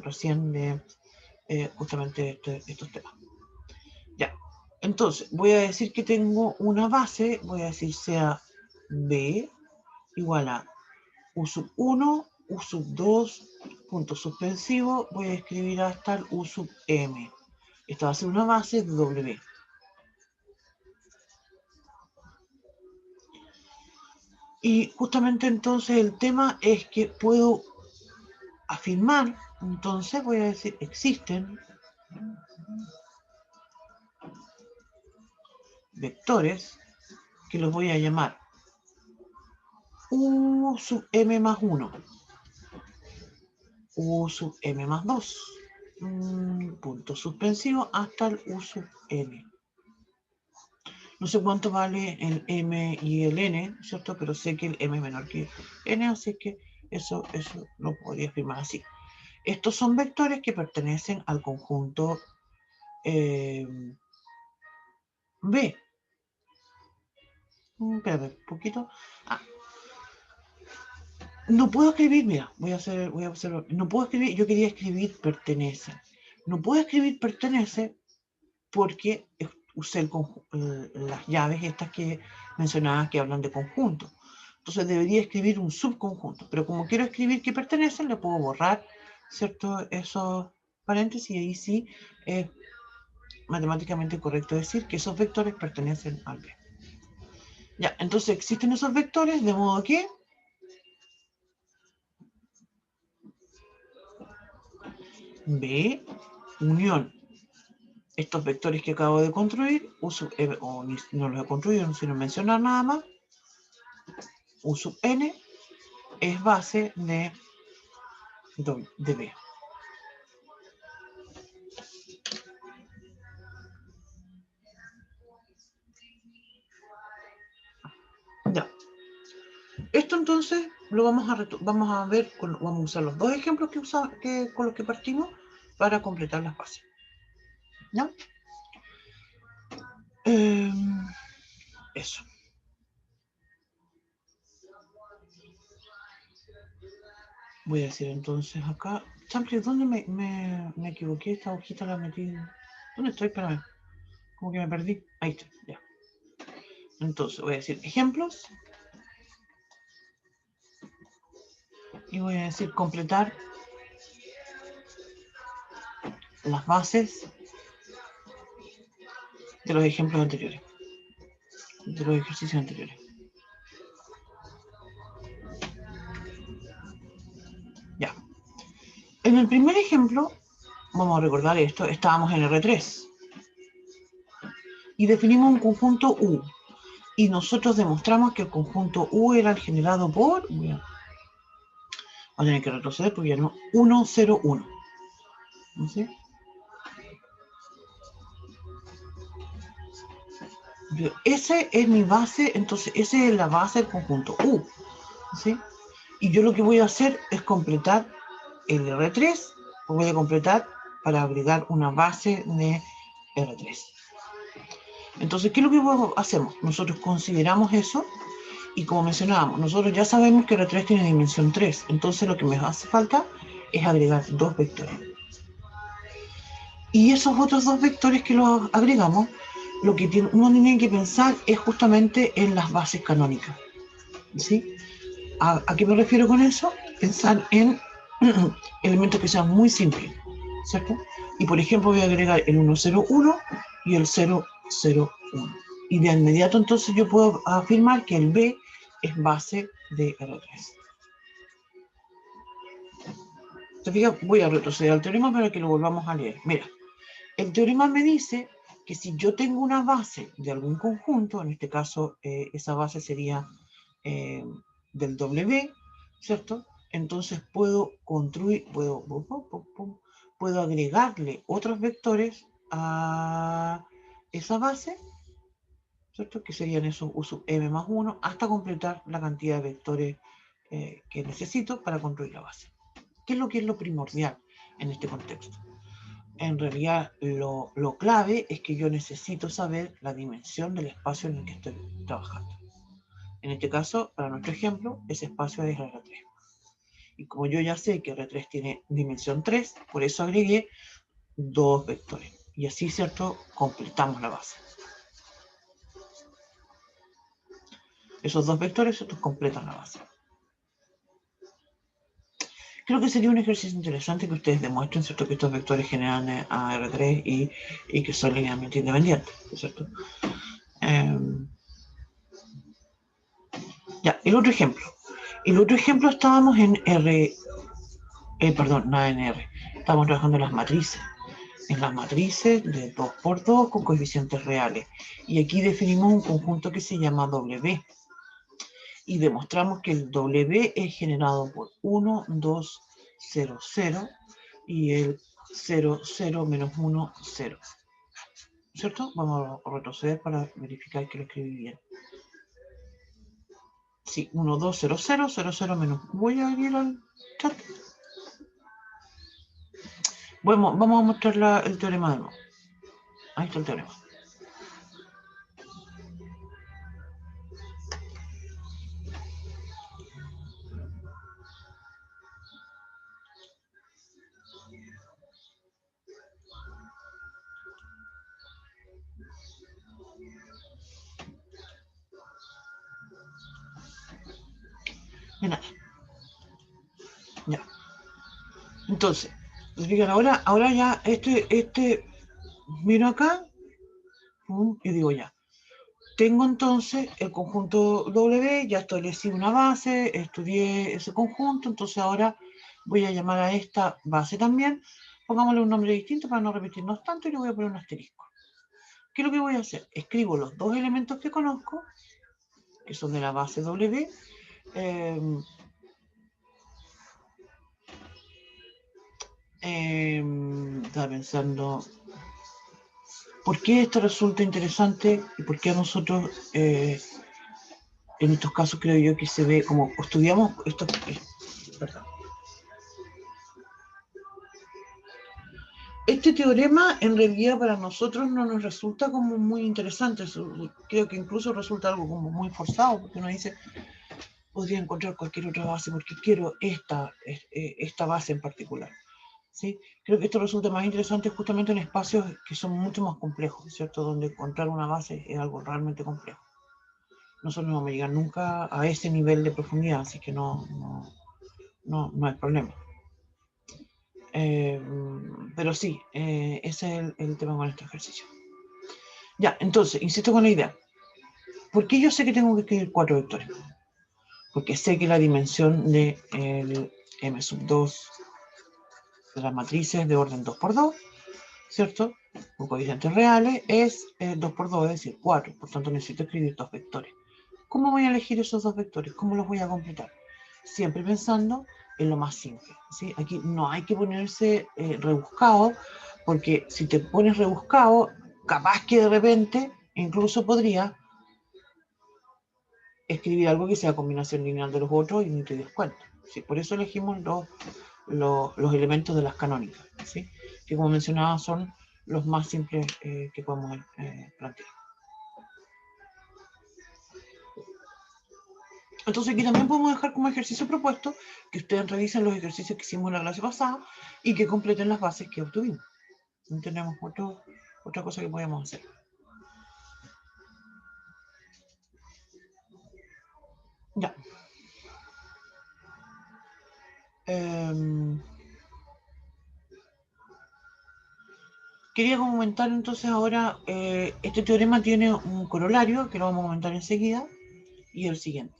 recién de justamente estos temas. Ya. Entonces, voy a decir que tengo una base, voy a decir sea B igual a U sub 1, U sub 2, punto suspensivo, voy a escribir hasta el U sub M. Esta va a ser una base de W. Y justamente entonces el tema es que puedo afirmar, entonces voy a decir, existen vectores que los voy a llamar U sub M más 1, U sub M más 2, punto suspensivo hasta el U sub M. No sé cuánto vale el M y el N, ¿cierto? Pero sé que el M es menor que N, así que eso lo podría afirmar así. Estos son vectores que pertenecen al conjunto B. Espérame un poquito. No puedo escribir, mira, voy a observar. No puedo escribir, yo quería escribir pertenece. No puedo escribir pertenece porque usé las llaves estas que mencionaba que hablan de conjunto. Entonces debería escribir un subconjunto, pero como quiero escribir que pertenecen, le puedo borrar, ¿cierto?, esos paréntesis, y ahí sí es matemáticamente correcto decir que esos vectores pertenecen al B. Ya, entonces existen esos vectores, de modo que B unión estos vectores que acabo de construir, o no los he construido, sino mencionar nada más, U sub n es base de B. Ya. Esto entonces lo vamos a ver, vamos a usar los dos ejemplos con los que partimos para completar las bases. ¿Ya? Eso. Voy a decir entonces acá. Chample, ¿dónde me equivoqué? Esta hojita la metí. ¿Dónde estoy? Espérame. Como que me perdí. Ahí está, ya. Entonces voy a decir ejemplos. Y voy a decir completar las bases de los ejemplos anteriores. De los ejercicios anteriores. Ya. En el primer ejemplo, vamos a recordar esto, estábamos en R3. Y definimos un conjunto U. Y nosotros demostramos que el conjunto U era el generado por... Voy a tener que retroceder porque ya no... 1, 0, 1. ¿Sí? Ese es mi base, entonces esa es la base del conjunto U. ¿Sí? Y yo lo que voy a hacer es completar el R3, lo voy a completar para agregar una base de R3. Entonces, ¿qué es lo que hacemos? Nosotros consideramos eso y, como mencionábamos, nosotros ya sabemos que R3 tiene dimensión 3, entonces lo que me hace falta es agregar dos vectores. Y esos otros dos vectores que los agregamos, lo que uno tiene que pensar es justamente en las bases canónicas. ¿Sí? ¿A qué me refiero con eso? Pensar en elementos que sean muy simples, ¿cierto? Y por ejemplo voy a agregar el 101 y el 001. Y de inmediato entonces yo puedo afirmar que el B es base de R3. ¿Te fijas? Voy a retroceder al teorema para que lo volvamos a leer. Mira, el teorema me dice que si yo tengo una base de algún conjunto, en este caso esa base sería del W, ¿cierto? Entonces puedo construir, puedo agregarle otros vectores a esa base, ¿cierto? Que serían esos U sub m más 1, hasta completar la cantidad de vectores que necesito para construir la base. ¿Qué es lo primordial en este contexto? En realidad, lo clave es que yo necesito saber la dimensión del espacio en el que estoy trabajando. En este caso, para nuestro ejemplo, ese espacio es R3. Y como yo ya sé que R3 tiene dimensión 3, por eso agregué dos vectores. Y así, ¿cierto?, completamos la base. Esos dos vectores, ¿cierto?, completan la base. Creo que sería un ejercicio interesante que ustedes demuestren, ¿cierto?, que estos vectores generan a R3 y que son linealmente independientes, ¿cierto? Ya, el otro ejemplo. El otro ejemplo estábamos en R, perdón, no en R. Estábamos trabajando en las matrices. En las matrices de 2 por 2 con coeficientes reales. Y aquí definimos un conjunto que se llama W. Y demostramos que el W es generado por 1, 2, 0, 0 y el 0, 0 menos 1, 0. ¿Cierto? Vamos a retroceder para verificar que lo escribí bien. Sí, 1, 2, 0, 0, 0, 0 menos. Voy a abrir el chat. Bueno, vamos a mostrar el teorema de nuevo. Ahí está el teorema. de nada. Ya. Entonces, digan, ahora ya, miro acá, y digo ya. Tengo entonces el conjunto W, ya establecí una base, estudié ese conjunto, entonces ahora voy a llamar a esta base también, pongámosle un nombre distinto para no repetirnos tanto y le voy a poner un asterisco. ¿Qué es lo que voy a hacer? Escribo los dos elementos que conozco, que son de la base W, estaba pensando, ¿por qué esto resulta interesante y por qué a nosotros, en estos casos creo yo que se ve como estudiamos esto? Perdón. Este teorema en realidad para nosotros no nos resulta como muy interesante, creo que incluso resulta algo como muy forzado, porque uno dice, podría encontrar cualquier otra base porque quiero esta base en particular. ¿Sí? Creo que esto resulta más interesante justamente en espacios que son mucho más complejos, ¿cierto? Donde encontrar una base es algo realmente complejo. Nosotros no vamos a llegar nunca a ese nivel de profundidad, así que no hay problema. Pero sí, ese es el tema con este ejercicio. Ya, entonces, insisto con la idea. ¿Por qué yo sé que tengo que escribir 4 vectores? Porque sé que la dimensión de M2 de las matrices de orden 2×2, ¿cierto? Con coeficientes reales es 2×2, es decir, 4. Por tanto, necesito escribir 2 vectores. ¿Cómo voy a elegir esos 2 vectores? ¿Cómo los voy a completar? Siempre pensando en lo más simple, ¿sí? Aquí no hay que ponerse rebuscado, porque si te pones rebuscado, capaz que de repente incluso podría escribir algo que sea combinación lineal de los otros y ni te des cuenta. ¿Sí? Por eso elegimos los elementos de las canónicas, ¿sí? Que como mencionaba son los más simples que podemos plantear. Entonces aquí también podemos dejar como ejercicio propuesto que ustedes revisen los ejercicios que hicimos en la clase pasada y que completen las bases que obtuvimos. No tenemos otra cosa que podemos hacer. Ya. Quería comentar entonces ahora, este teorema tiene un corolario que lo vamos a comentar enseguida y el siguiente.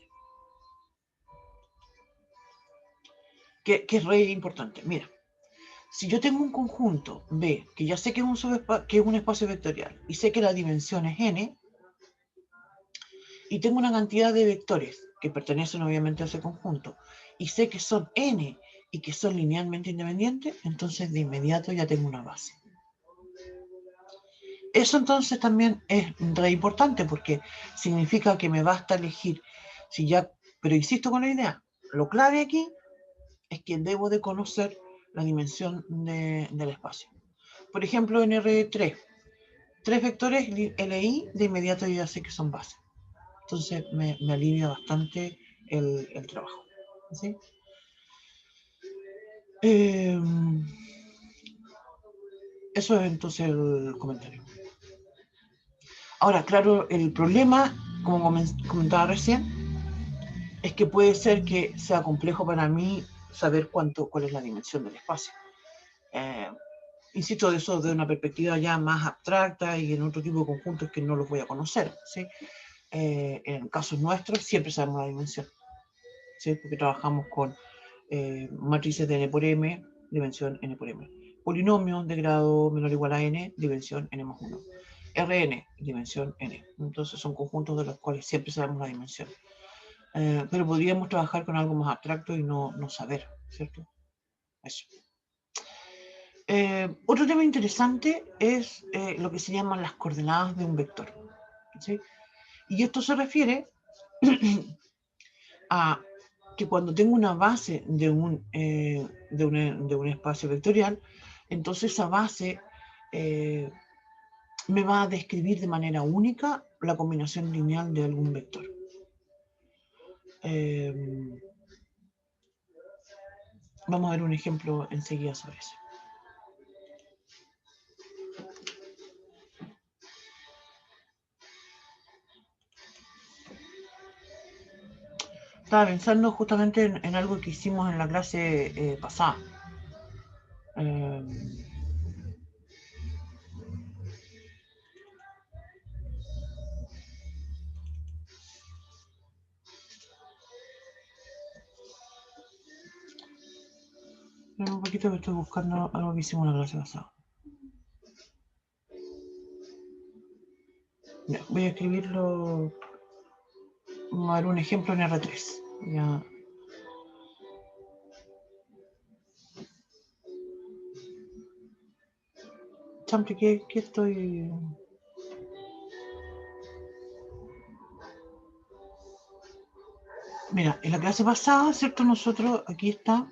Que es re importante. Mira, si yo tengo un conjunto B, que ya sé que es un espacio vectorial, y sé que la dimensión es n, y tengo una cantidad de vectores que pertenecen obviamente a ese conjunto, y sé que son n y que son linealmente independientes, entonces de inmediato ya tengo una base. Eso entonces también es re importante porque significa que me basta elegir, si ya, pero insisto con la idea, lo clave aquí es que debo de conocer la dimensión del espacio. Por ejemplo, en R3, 3 vectores LI, de inmediato yo ya sé que son bases. Entonces me alivia bastante el trabajo. ¿Sí? Eso es entonces el comentario. Ahora, claro, el problema, como comentaba recién, es que puede ser que sea complejo para mí saber cuál es la dimensión del espacio. Insisto, de eso de una perspectiva ya más abstracta y en otro tipo de conjuntos que no los voy a conocer, ¿sí? En casos nuestros siempre sabemos la dimensión, ¿sí? Porque trabajamos con matrices de n por m, dimensión n por m. Polinomios de grado menor o igual a n, dimensión n más 1. Rn, dimensión n. Entonces son conjuntos de los cuales siempre sabemos la dimensión. Pero podríamos trabajar con algo más abstracto y no saber, ¿cierto? Eso. Otro tema interesante es lo que se llaman las coordenadas de un vector, ¿sí? Y esto se refiere a que cuando tengo una base de un espacio vectorial, entonces esa base me va a describir de manera única la combinación lineal de algún vector. Vamos a ver un ejemplo enseguida sobre eso. Estaba pensando justamente en algo que hicimos en la clase pasada. Un poquito que estoy buscando algo que hicimos en la clase pasada. Ya, voy a escribirlo. Vamos a dar un ejemplo en R3. Ya. Chample, ¿qué estoy...? Mira, en la clase pasada, ¿cierto? Nosotros, aquí está...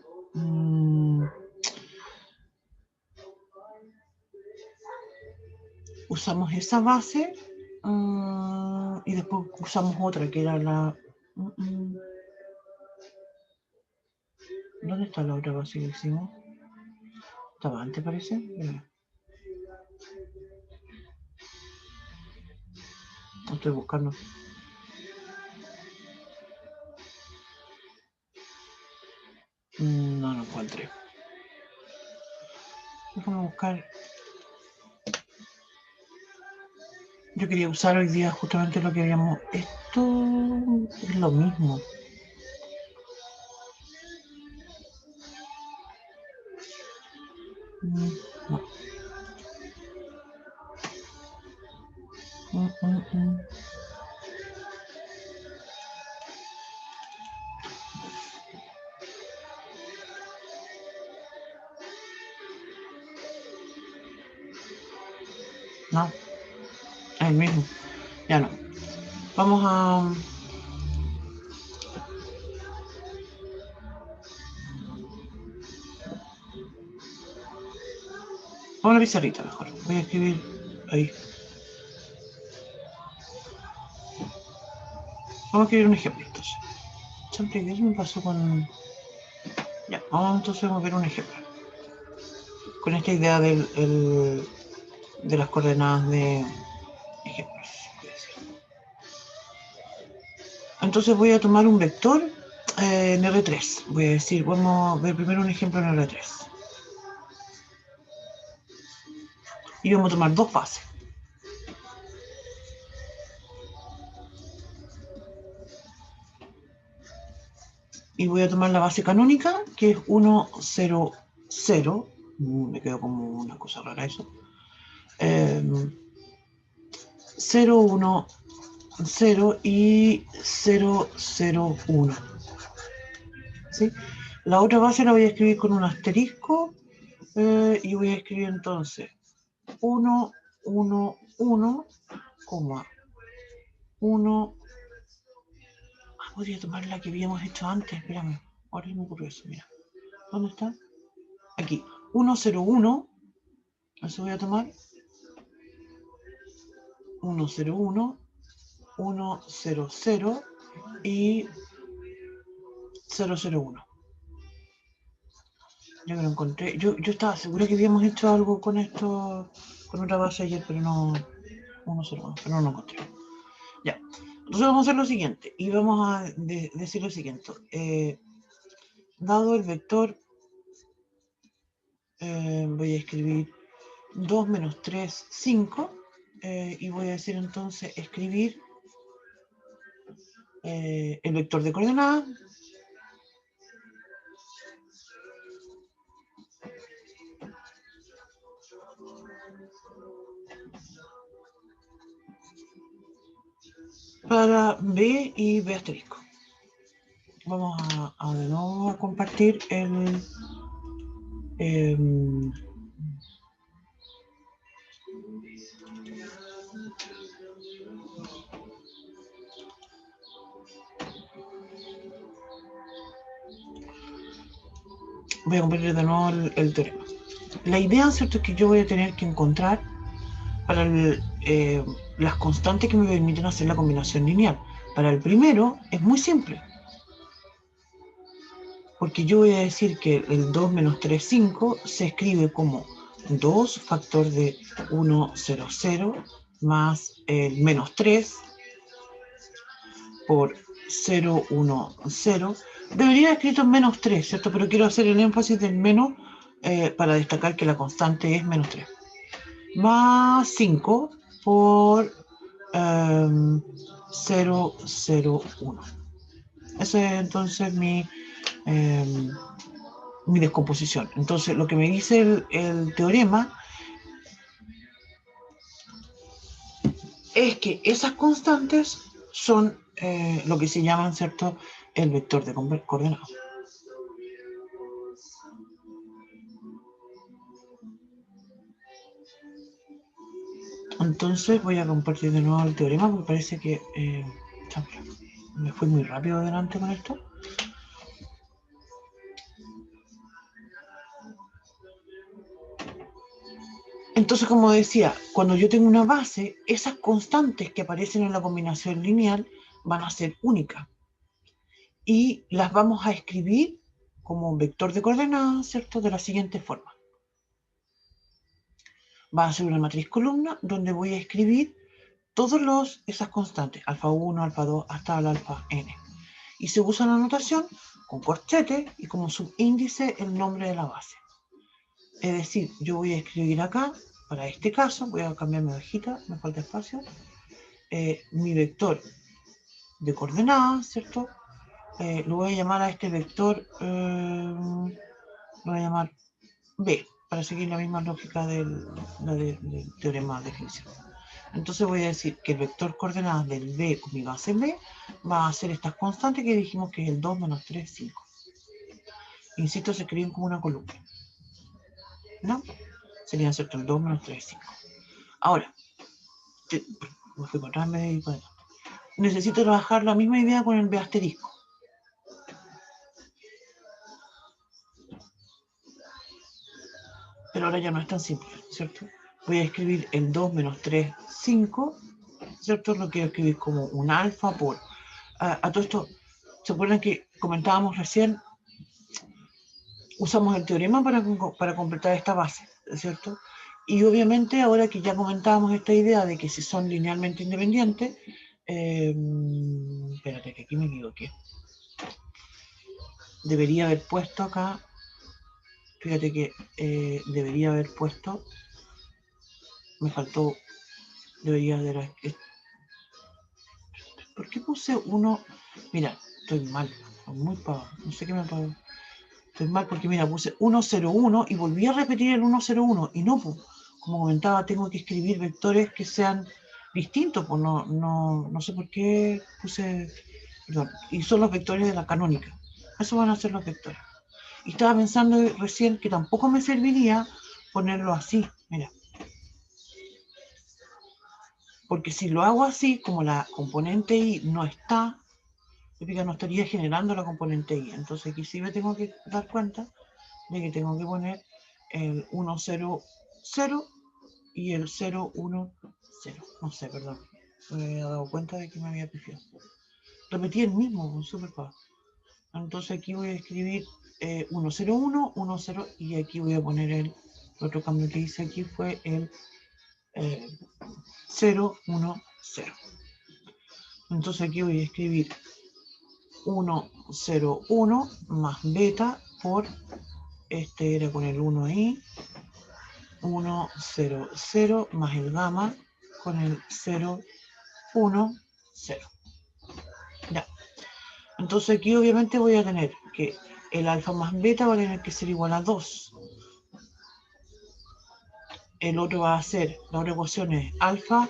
usamos esa base y después usamos otra que era la... ¿Dónde está la otra base que hicimos? Estaba antes, parece. Mira. Lo estoy buscando. No lo encontré. Déjame buscar. Yo quería usar hoy día justamente lo que habíamos... Esto es lo mismo. No. No, es el mismo. Ya no. Vamos a... Vamos a la pizarrita mejor. Voy a escribir ahí. Vamos a escribir un ejemplo entonces. Siempre que me pasó con... Ya, vamos entonces a ver un ejemplo. Con esta idea de las coordenadas de ejemplos. Entonces voy a tomar un vector en R3. Voy a decir, vamos a ver primero un ejemplo en R3. Y vamos a tomar dos bases. Y voy a tomar la base canónica, que es 1, 0, 0. Me quedó como una cosa rara eso. 0, 1, 0 y 0, 0, 1. ¿Sí? La otra base la voy a escribir con un asterisco y voy a escribir entonces 1, 1, 1, 1. Podría tomar la que habíamos hecho antes, espérame. Ahora me ocurrió eso, mira. ¿Dónde está? Aquí. 1, 0, 1. Eso voy a tomar. 1, 0, 1. 1, 0, 0. Y 0, 0, 1. Ya me lo encontré. Yo estaba segura que habíamos hecho algo con esto, con otra base ayer, pero no. 1, 0, 1. Pero no lo encontré. Ya. Entonces vamos a hacer lo siguiente. Y vamos a decir lo siguiente. Dado el vector, voy a escribir 2 menos 3, 5. Y voy a decir entonces escribir el vector de coordenadas para B y B asterisco. Vamos a de nuevo a compartir el voy a compartir de nuevo el teorema. La idea, ¿cierto?, es que yo voy a tener que encontrar para las constantes que me permiten hacer la combinación lineal. Para el primero es muy simple, porque yo voy a decir que el 2 menos 3, 5 se escribe como 2 factor de 1, 0, 0 más el menos 3 por 0, 1, 0. Debería haber escrito menos 3, ¿cierto? Pero quiero hacer el énfasis del menos para destacar que la constante es menos 3. Más 5 por 0, 0, 1. Esa es entonces mi descomposición. Entonces, lo que me dice el teorema es que esas constantes son lo que se llaman, ¿cierto?, el vector de coordenadas. Entonces voy a compartir de nuevo el teorema porque parece que me fui muy rápido adelante con esto. Entonces, como decía, cuando yo tengo una base, esas constantes que aparecen en la combinación lineal van a ser únicas. Y las vamos a escribir como un vector de coordenadas, ¿cierto?, de la siguiente forma. Va a ser una matriz columna donde voy a escribir todas esas constantes, alfa 1, alfa 2, hasta el alfa n. Y se usa la notación con corchete y como subíndice el nombre de la base. Es decir, yo voy a escribir acá, para este caso, voy a cambiar mi hojita, me falta espacio, mi vector de coordenadas, ¿cierto? Lo voy a llamar a este vector, lo voy a llamar B, para seguir la misma lógica del teorema de definición. Entonces voy a decir que el vector coordenadas del B con mi base B va a ser estas constantes que dijimos que es el 2, menos 3, 5. Insisto, se escriben como una columna, ¿no? Serían, ¿cierto?, el 2, menos 3, 5. Ahora, me fui para atrás en vez de ir para atrás. Necesito trabajar la misma idea con el B asterisco. Pero ahora ya no es tan simple, ¿cierto? Voy a escribir el 2 menos 3, 5, ¿cierto? Lo quiero escribir como un alfa por... A todo esto, ¿se acuerdan que comentábamos recién? Usamos el teorema para completar esta base, ¿cierto? Y obviamente ahora que ya comentábamos esta idea de que si son linealmente independientes, espérate que aquí me equivoqué. Debería haber puesto acá, fíjate que debería haber puesto, me faltó, debería haber... ¿Por qué puse uno? Mira, estoy mal, muy pavo, no sé qué me pasó. Estoy mal porque, mira, puse 101 y volví a repetir el 101 y no, pues, como comentaba, tengo que escribir vectores que sean distintos, pues no sé por qué puse, perdón, y son los vectores de la canónica. Esos van a ser los vectores. Y estaba pensando recién que tampoco me serviría ponerlo así, mira. Porque si lo hago así, como la componente I no está, no estaría generando la componente I. Entonces aquí sí me tengo que dar cuenta de que tengo que poner el 1, 0, 0 y el 0, 1, 0. No sé, perdón. Me había dado cuenta de que me había pifiado. Repetí el mismo, súper fácil. Entonces aquí voy a escribir 1, 0, 1, 1, 0 y aquí voy a poner el otro cambio que hice aquí fue el 0, 1, 0. Entonces aquí voy a escribir 1, 0, 1 más beta por, este era con el 1 ahí, 1, 0, 0 más el gamma con el 0, 1, 0. Ya. Entonces aquí obviamente voy a tener que el alfa más beta va a tener que ser igual a 2. El otro va a ser, la otra ecuación es alfa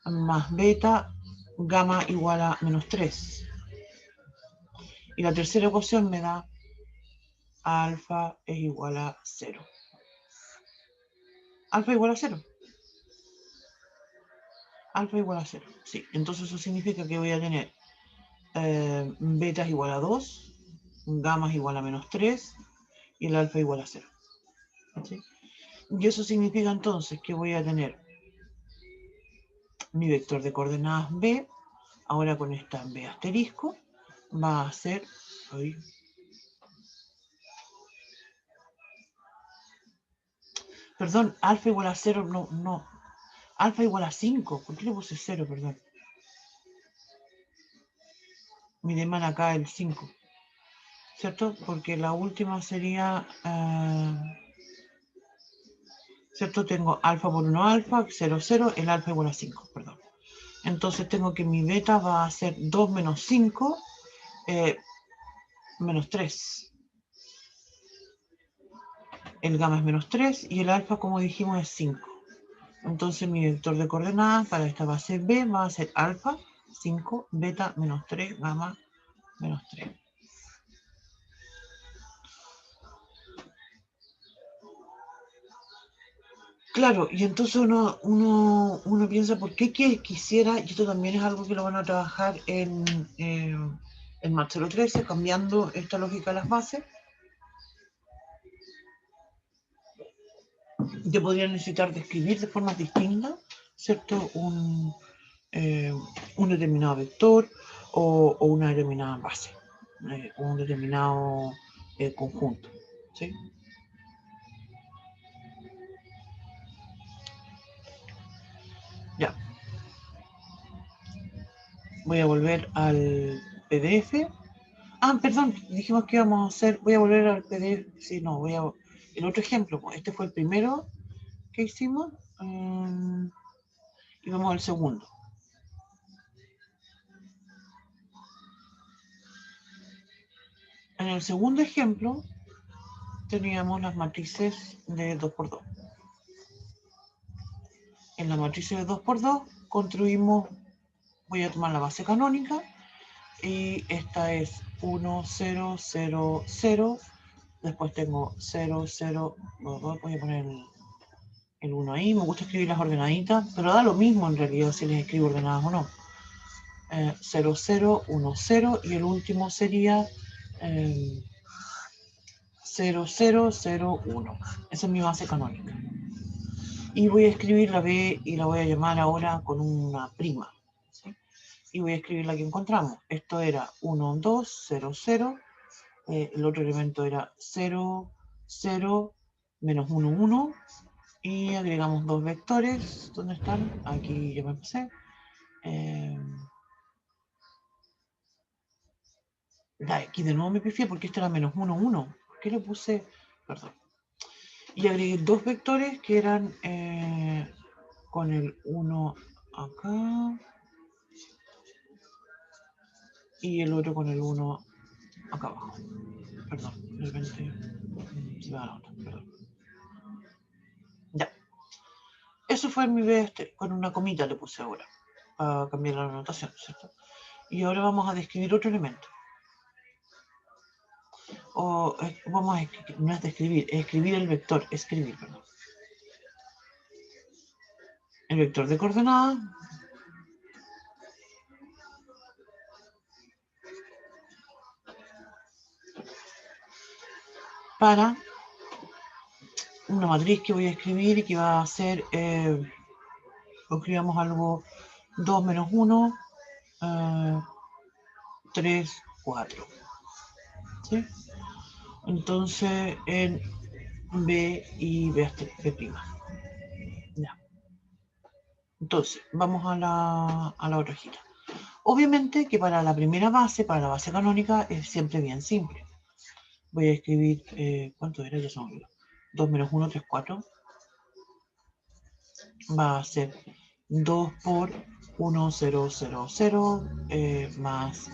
más beta, gamma igual a menos 3. Y la tercera ecuación me da alfa es igual a 0. Alfa igual a 0. Alfa igual a 0. Sí, entonces eso significa que voy a tener beta es igual a 2, gamma es igual a menos 3 y el alfa igual a 0. ¿Sí? Y eso significa entonces que voy a tener mi vector de coordenadas B, ahora con esta B asterisco, va a ser... Ay, perdón, alfa igual a 0, no. Alfa igual a 5, ¿por qué le puse 0, perdón? mi demanda acá el 5, ¿cierto? Porque la última sería, ¿cierto? Tengo alfa por 1 alfa, 0, 0, el alfa igual a 5, perdón. Entonces tengo que mi beta va a ser 2 menos 5, menos 3. El gamma es menos 3 y el alfa, como dijimos, es 5. Entonces mi vector de coordenadas para esta base B va a ser alfa, 5, beta, menos 3, gamma, menos 3. Claro, y entonces uno piensa, ¿por qué quisiera? Y esto también es algo que lo van a trabajar en Math 013, cambiando esta lógica de las bases. Yo podría necesitar describir de formas distintas, ¿cierto? Un determinado vector o una determinada base, o un determinado conjunto, ¿sí? Ya. Voy a volver al PDF. Ah, perdón, dijimos que íbamos a hacer, voy a volver al PDF, sí, no, el otro ejemplo, este fue el primero que hicimos, y vamos al segundo. En el segundo ejemplo, teníamos las matrices de 2×2. En la matriz de 2×2 construimos, voy a tomar la base canónica, y esta es 1, 0, 0, 0, después tengo 0, 0, voy a poner el 1 ahí, me gusta escribirlas ordenaditas, pero da lo mismo en realidad si les escribo ordenadas o no. 0, 0, 1, 0, y el último sería 0, 0, 0, 1. Esa es mi base canónica. Y voy a escribir la B y la voy a llamar ahora con una prima, ¿sí? Y voy a escribir la que encontramos. Esto era 1, 2, 0, 0. El otro elemento era 0, 0, menos 1, 1. Y agregamos dos vectores. ¿Dónde están? Aquí ya me pasé. Aquí de nuevo me pifié porque esto era menos 1, 1. ¿Por qué le puse? Perdón. Y agregué dos vectores que eran con el 1 acá y el otro con el 1 acá abajo. Perdón, de repente se me va la onda, perdón. Ya. Eso fue mi B con una comita le puse ahora, para cambiar la notación, ¿cierto? Y ahora vamos a describir otro elemento. Vamos a escribir, no es describir, es escribir el vector, perdón. El vector de coordenadas para una matriz que voy a escribir y que va a ser, escribamos algo 2 menos 1, 3, 4. ¿Sí? Entonces en B y B'. Ya. Entonces, vamos a la otra hojita. Obviamente que para la primera base, para la base canónica, es siempre bien simple. Voy a escribir, ¿cuánto era? Ya se me olvidó. 2 menos 1, 3, 4. Va a ser 2 por 1, 0, 0, 0, más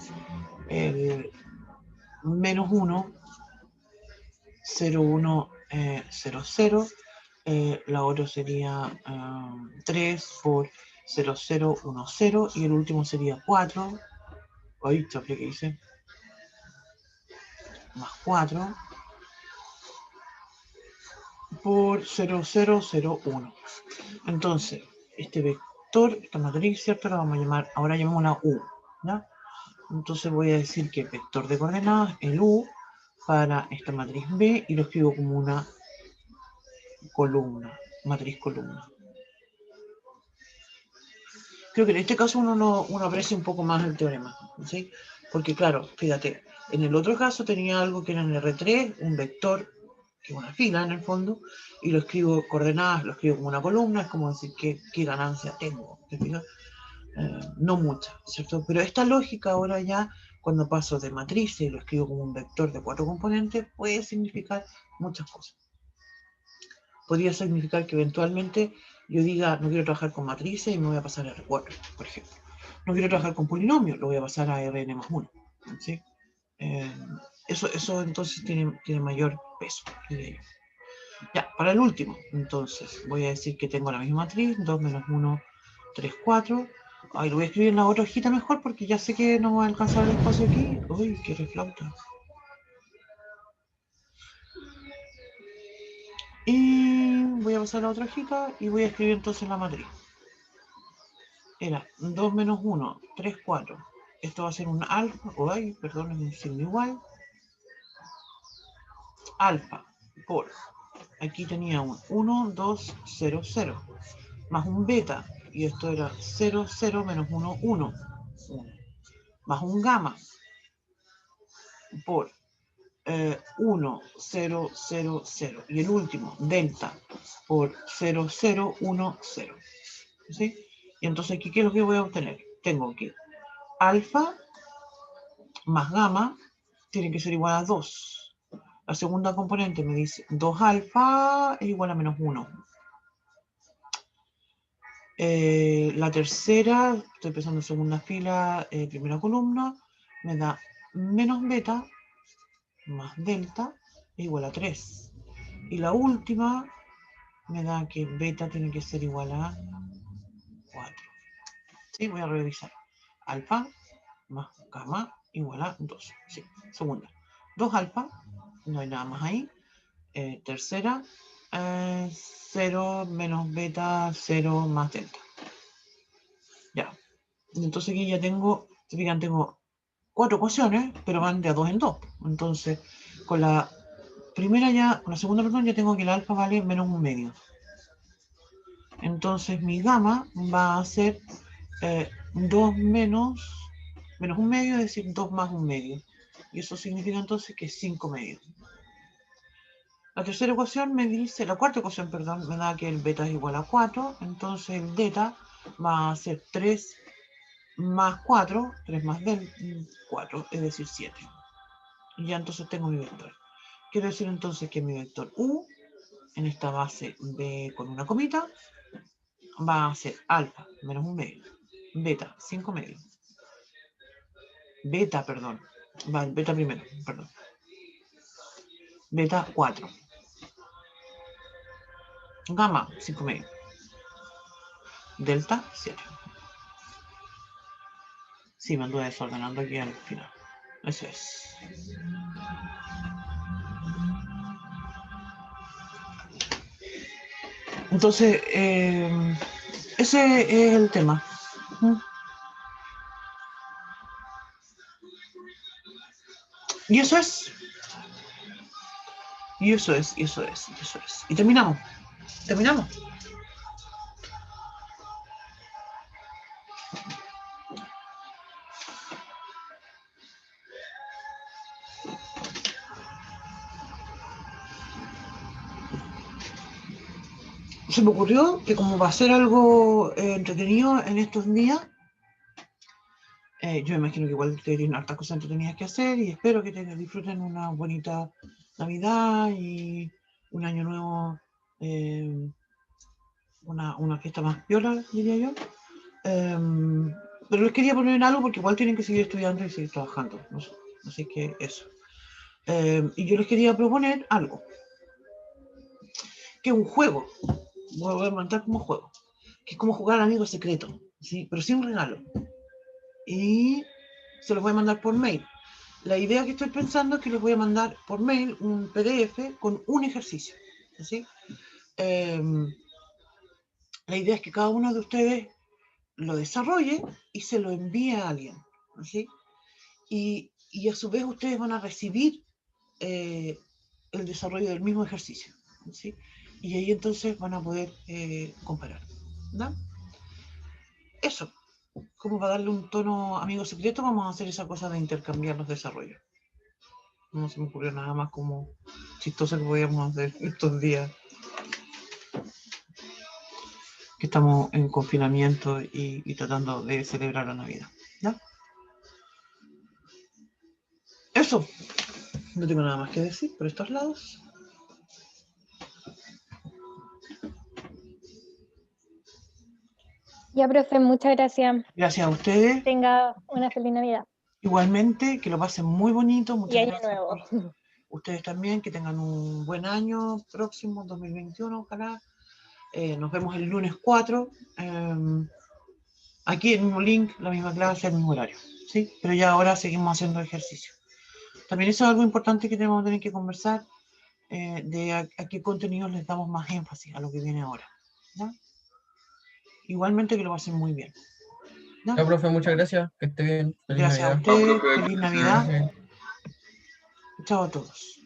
el menos 1, 0, 1, 0, 0. La otra sería 3 por 0, 0, 1, 0. Y el último sería 4. Ahí está, ¿qué hice? Más 4 por 0, 0, 0, 1. Entonces, este vector, esta matriz, ¿cierto? La vamos a llamar, ahora llamémosla U, ¿ya? Entonces voy a decir que vector de coordenadas, el U, para esta matriz B, y lo escribo como una columna, matriz columna. Creo que en este caso uno aprecia un poco más el teorema, ¿sí? Porque claro, fíjate, en el otro caso tenía algo que era en R3, un vector, que es una fila en el fondo, y lo escribo coordenadas, lo escribo como una columna, es como decir qué ganancia tengo, ¿te fijas? No mucha, ¿cierto? Pero esta lógica ahora ya cuando paso de matriz y lo escribo como un vector de 4 componentes, puede significar muchas cosas. Podría significar que eventualmente yo diga, no quiero trabajar con matrices y me voy a pasar a R4, por ejemplo. No quiero trabajar con polinomios, lo voy a pasar a Rn+1. ¿Sí? Eso entonces tiene mayor peso. Ya, para el último, entonces, voy a decir que tengo la misma matriz, 2 menos 1, 3, 4. Ahí lo voy a escribir en la otra hojita mejor porque ya sé que no va a alcanzar el espacio aquí. Uy, qué reflauta. Y voy a pasar a la otra hojita y voy a escribir entonces la matriz. Era 2 menos 1, 3, 4. Esto va a ser un alfa, uy, perdón, es un signo igual. Alfa por, aquí tenía un 1, 2, 0, 0. Más un beta, y esto era 0, 0 menos 1, 1. Más un gamma por 1, 0, 0, 0. Y el último, delta, por 0, 0, 1, 0. ¿Sí? Y entonces aquí, ¿qué es lo que voy a obtener? Tengo que alfa más gamma tiene que ser igual a 2. La segunda componente me dice 2 alfa es igual a menos 1. La tercera, estoy empezando en segunda fila, primera columna, me da menos beta más delta es igual a 3. Y la última me da que beta tiene que ser igual a 4. ¿Sí? Voy a revisar. Alfa más gamma igual a 2. Sí, segunda. 2 alfa, no hay nada más ahí. Tercera, 0 menos beta, 0 más delta. Ya. Entonces aquí ya tengo, fíjense, tengo 4 ecuaciones, pero van de a 2 en 2. Entonces, con la primera ya, con la segunda, perdón, ya tengo que el alfa vale menos un medio. Entonces mi gamma va a ser 2 menos un medio, es decir, 2 más un medio. Y eso significa entonces que es 5 medios. La tercera ecuación me dice, la cuarta ecuación, perdón, me da que el beta es igual a 4. Entonces el beta va a ser 3 más 4, 3 más del 4, es decir, 7. Y ya entonces tengo mi vector. Quiero decir entonces que mi vector U, en esta base B con una comita, va a ser alfa menos un medio, beta 5 medios, beta, perdón, va el beta primero, perdón, beta 4, gamma 5 medios, delta 7. Sí, me anduve desordenando aquí al final. Eso es. Entonces, ese es el tema. Y eso es. Y eso es, y eso es, y eso es. Y terminamos. Terminamos. Se me ocurrió que como va a ser algo entretenido en estos días, yo imagino que igual ustedes tienen hartas cosas entretenidas que hacer y espero que disfruten una bonita Navidad y un año nuevo, una fiesta más piola, diría yo. Pero les quería poner en algo porque igual tienen que seguir estudiando y seguir trabajando. No sé, así que eso. Y yo les quería proponer algo, que es un juego. Voy a montar como juego, que es como jugar al amigo secreto, ¿sí? Pero sin regalo. Y se los voy a mandar por mail. La idea que estoy pensando es que les voy a mandar por mail un PDF con un ejercicio. ¿Sí? La idea es que cada uno de ustedes lo desarrolle y se lo envíe a alguien. ¿Sí? Y a su vez ustedes van a recibir el desarrollo del mismo ejercicio. ¿Sí? Y ahí entonces van a poder comparar. ¿No? Eso. Como para darle un tono amigo secreto, vamos a hacer esa cosa de intercambiar los desarrollos. No se me ocurrió nada más como chistoso que podíamos hacer estos días que estamos en confinamiento y tratando de celebrar la Navidad. ¿Ya? Eso, no tengo nada más que decir por estos lados. Ya, profe, muchas gracias. Gracias a ustedes. Tenga una feliz Navidad. Igualmente, que lo pasen muy bonito. Y Muchas año gracias. nuevo. Ustedes también, que tengan un buen año próximo, 2021, ojalá. Nos vemos el lunes 4. Aquí el mismo link, la misma clase, el mismo horario. ¿Sí? Pero ya ahora seguimos haciendo ejercicio. También eso es algo importante que tenemos que tener que conversar, de a qué contenidos les damos más énfasis a lo que viene ahora. ¿Ya? Igualmente que lo pasen muy bien. ¿Ya? Ya, profe, muchas gracias. Que esté bien. Feliz Gracias a Navidad. ustedes. Feliz Navidad. Bien. Chao a todos.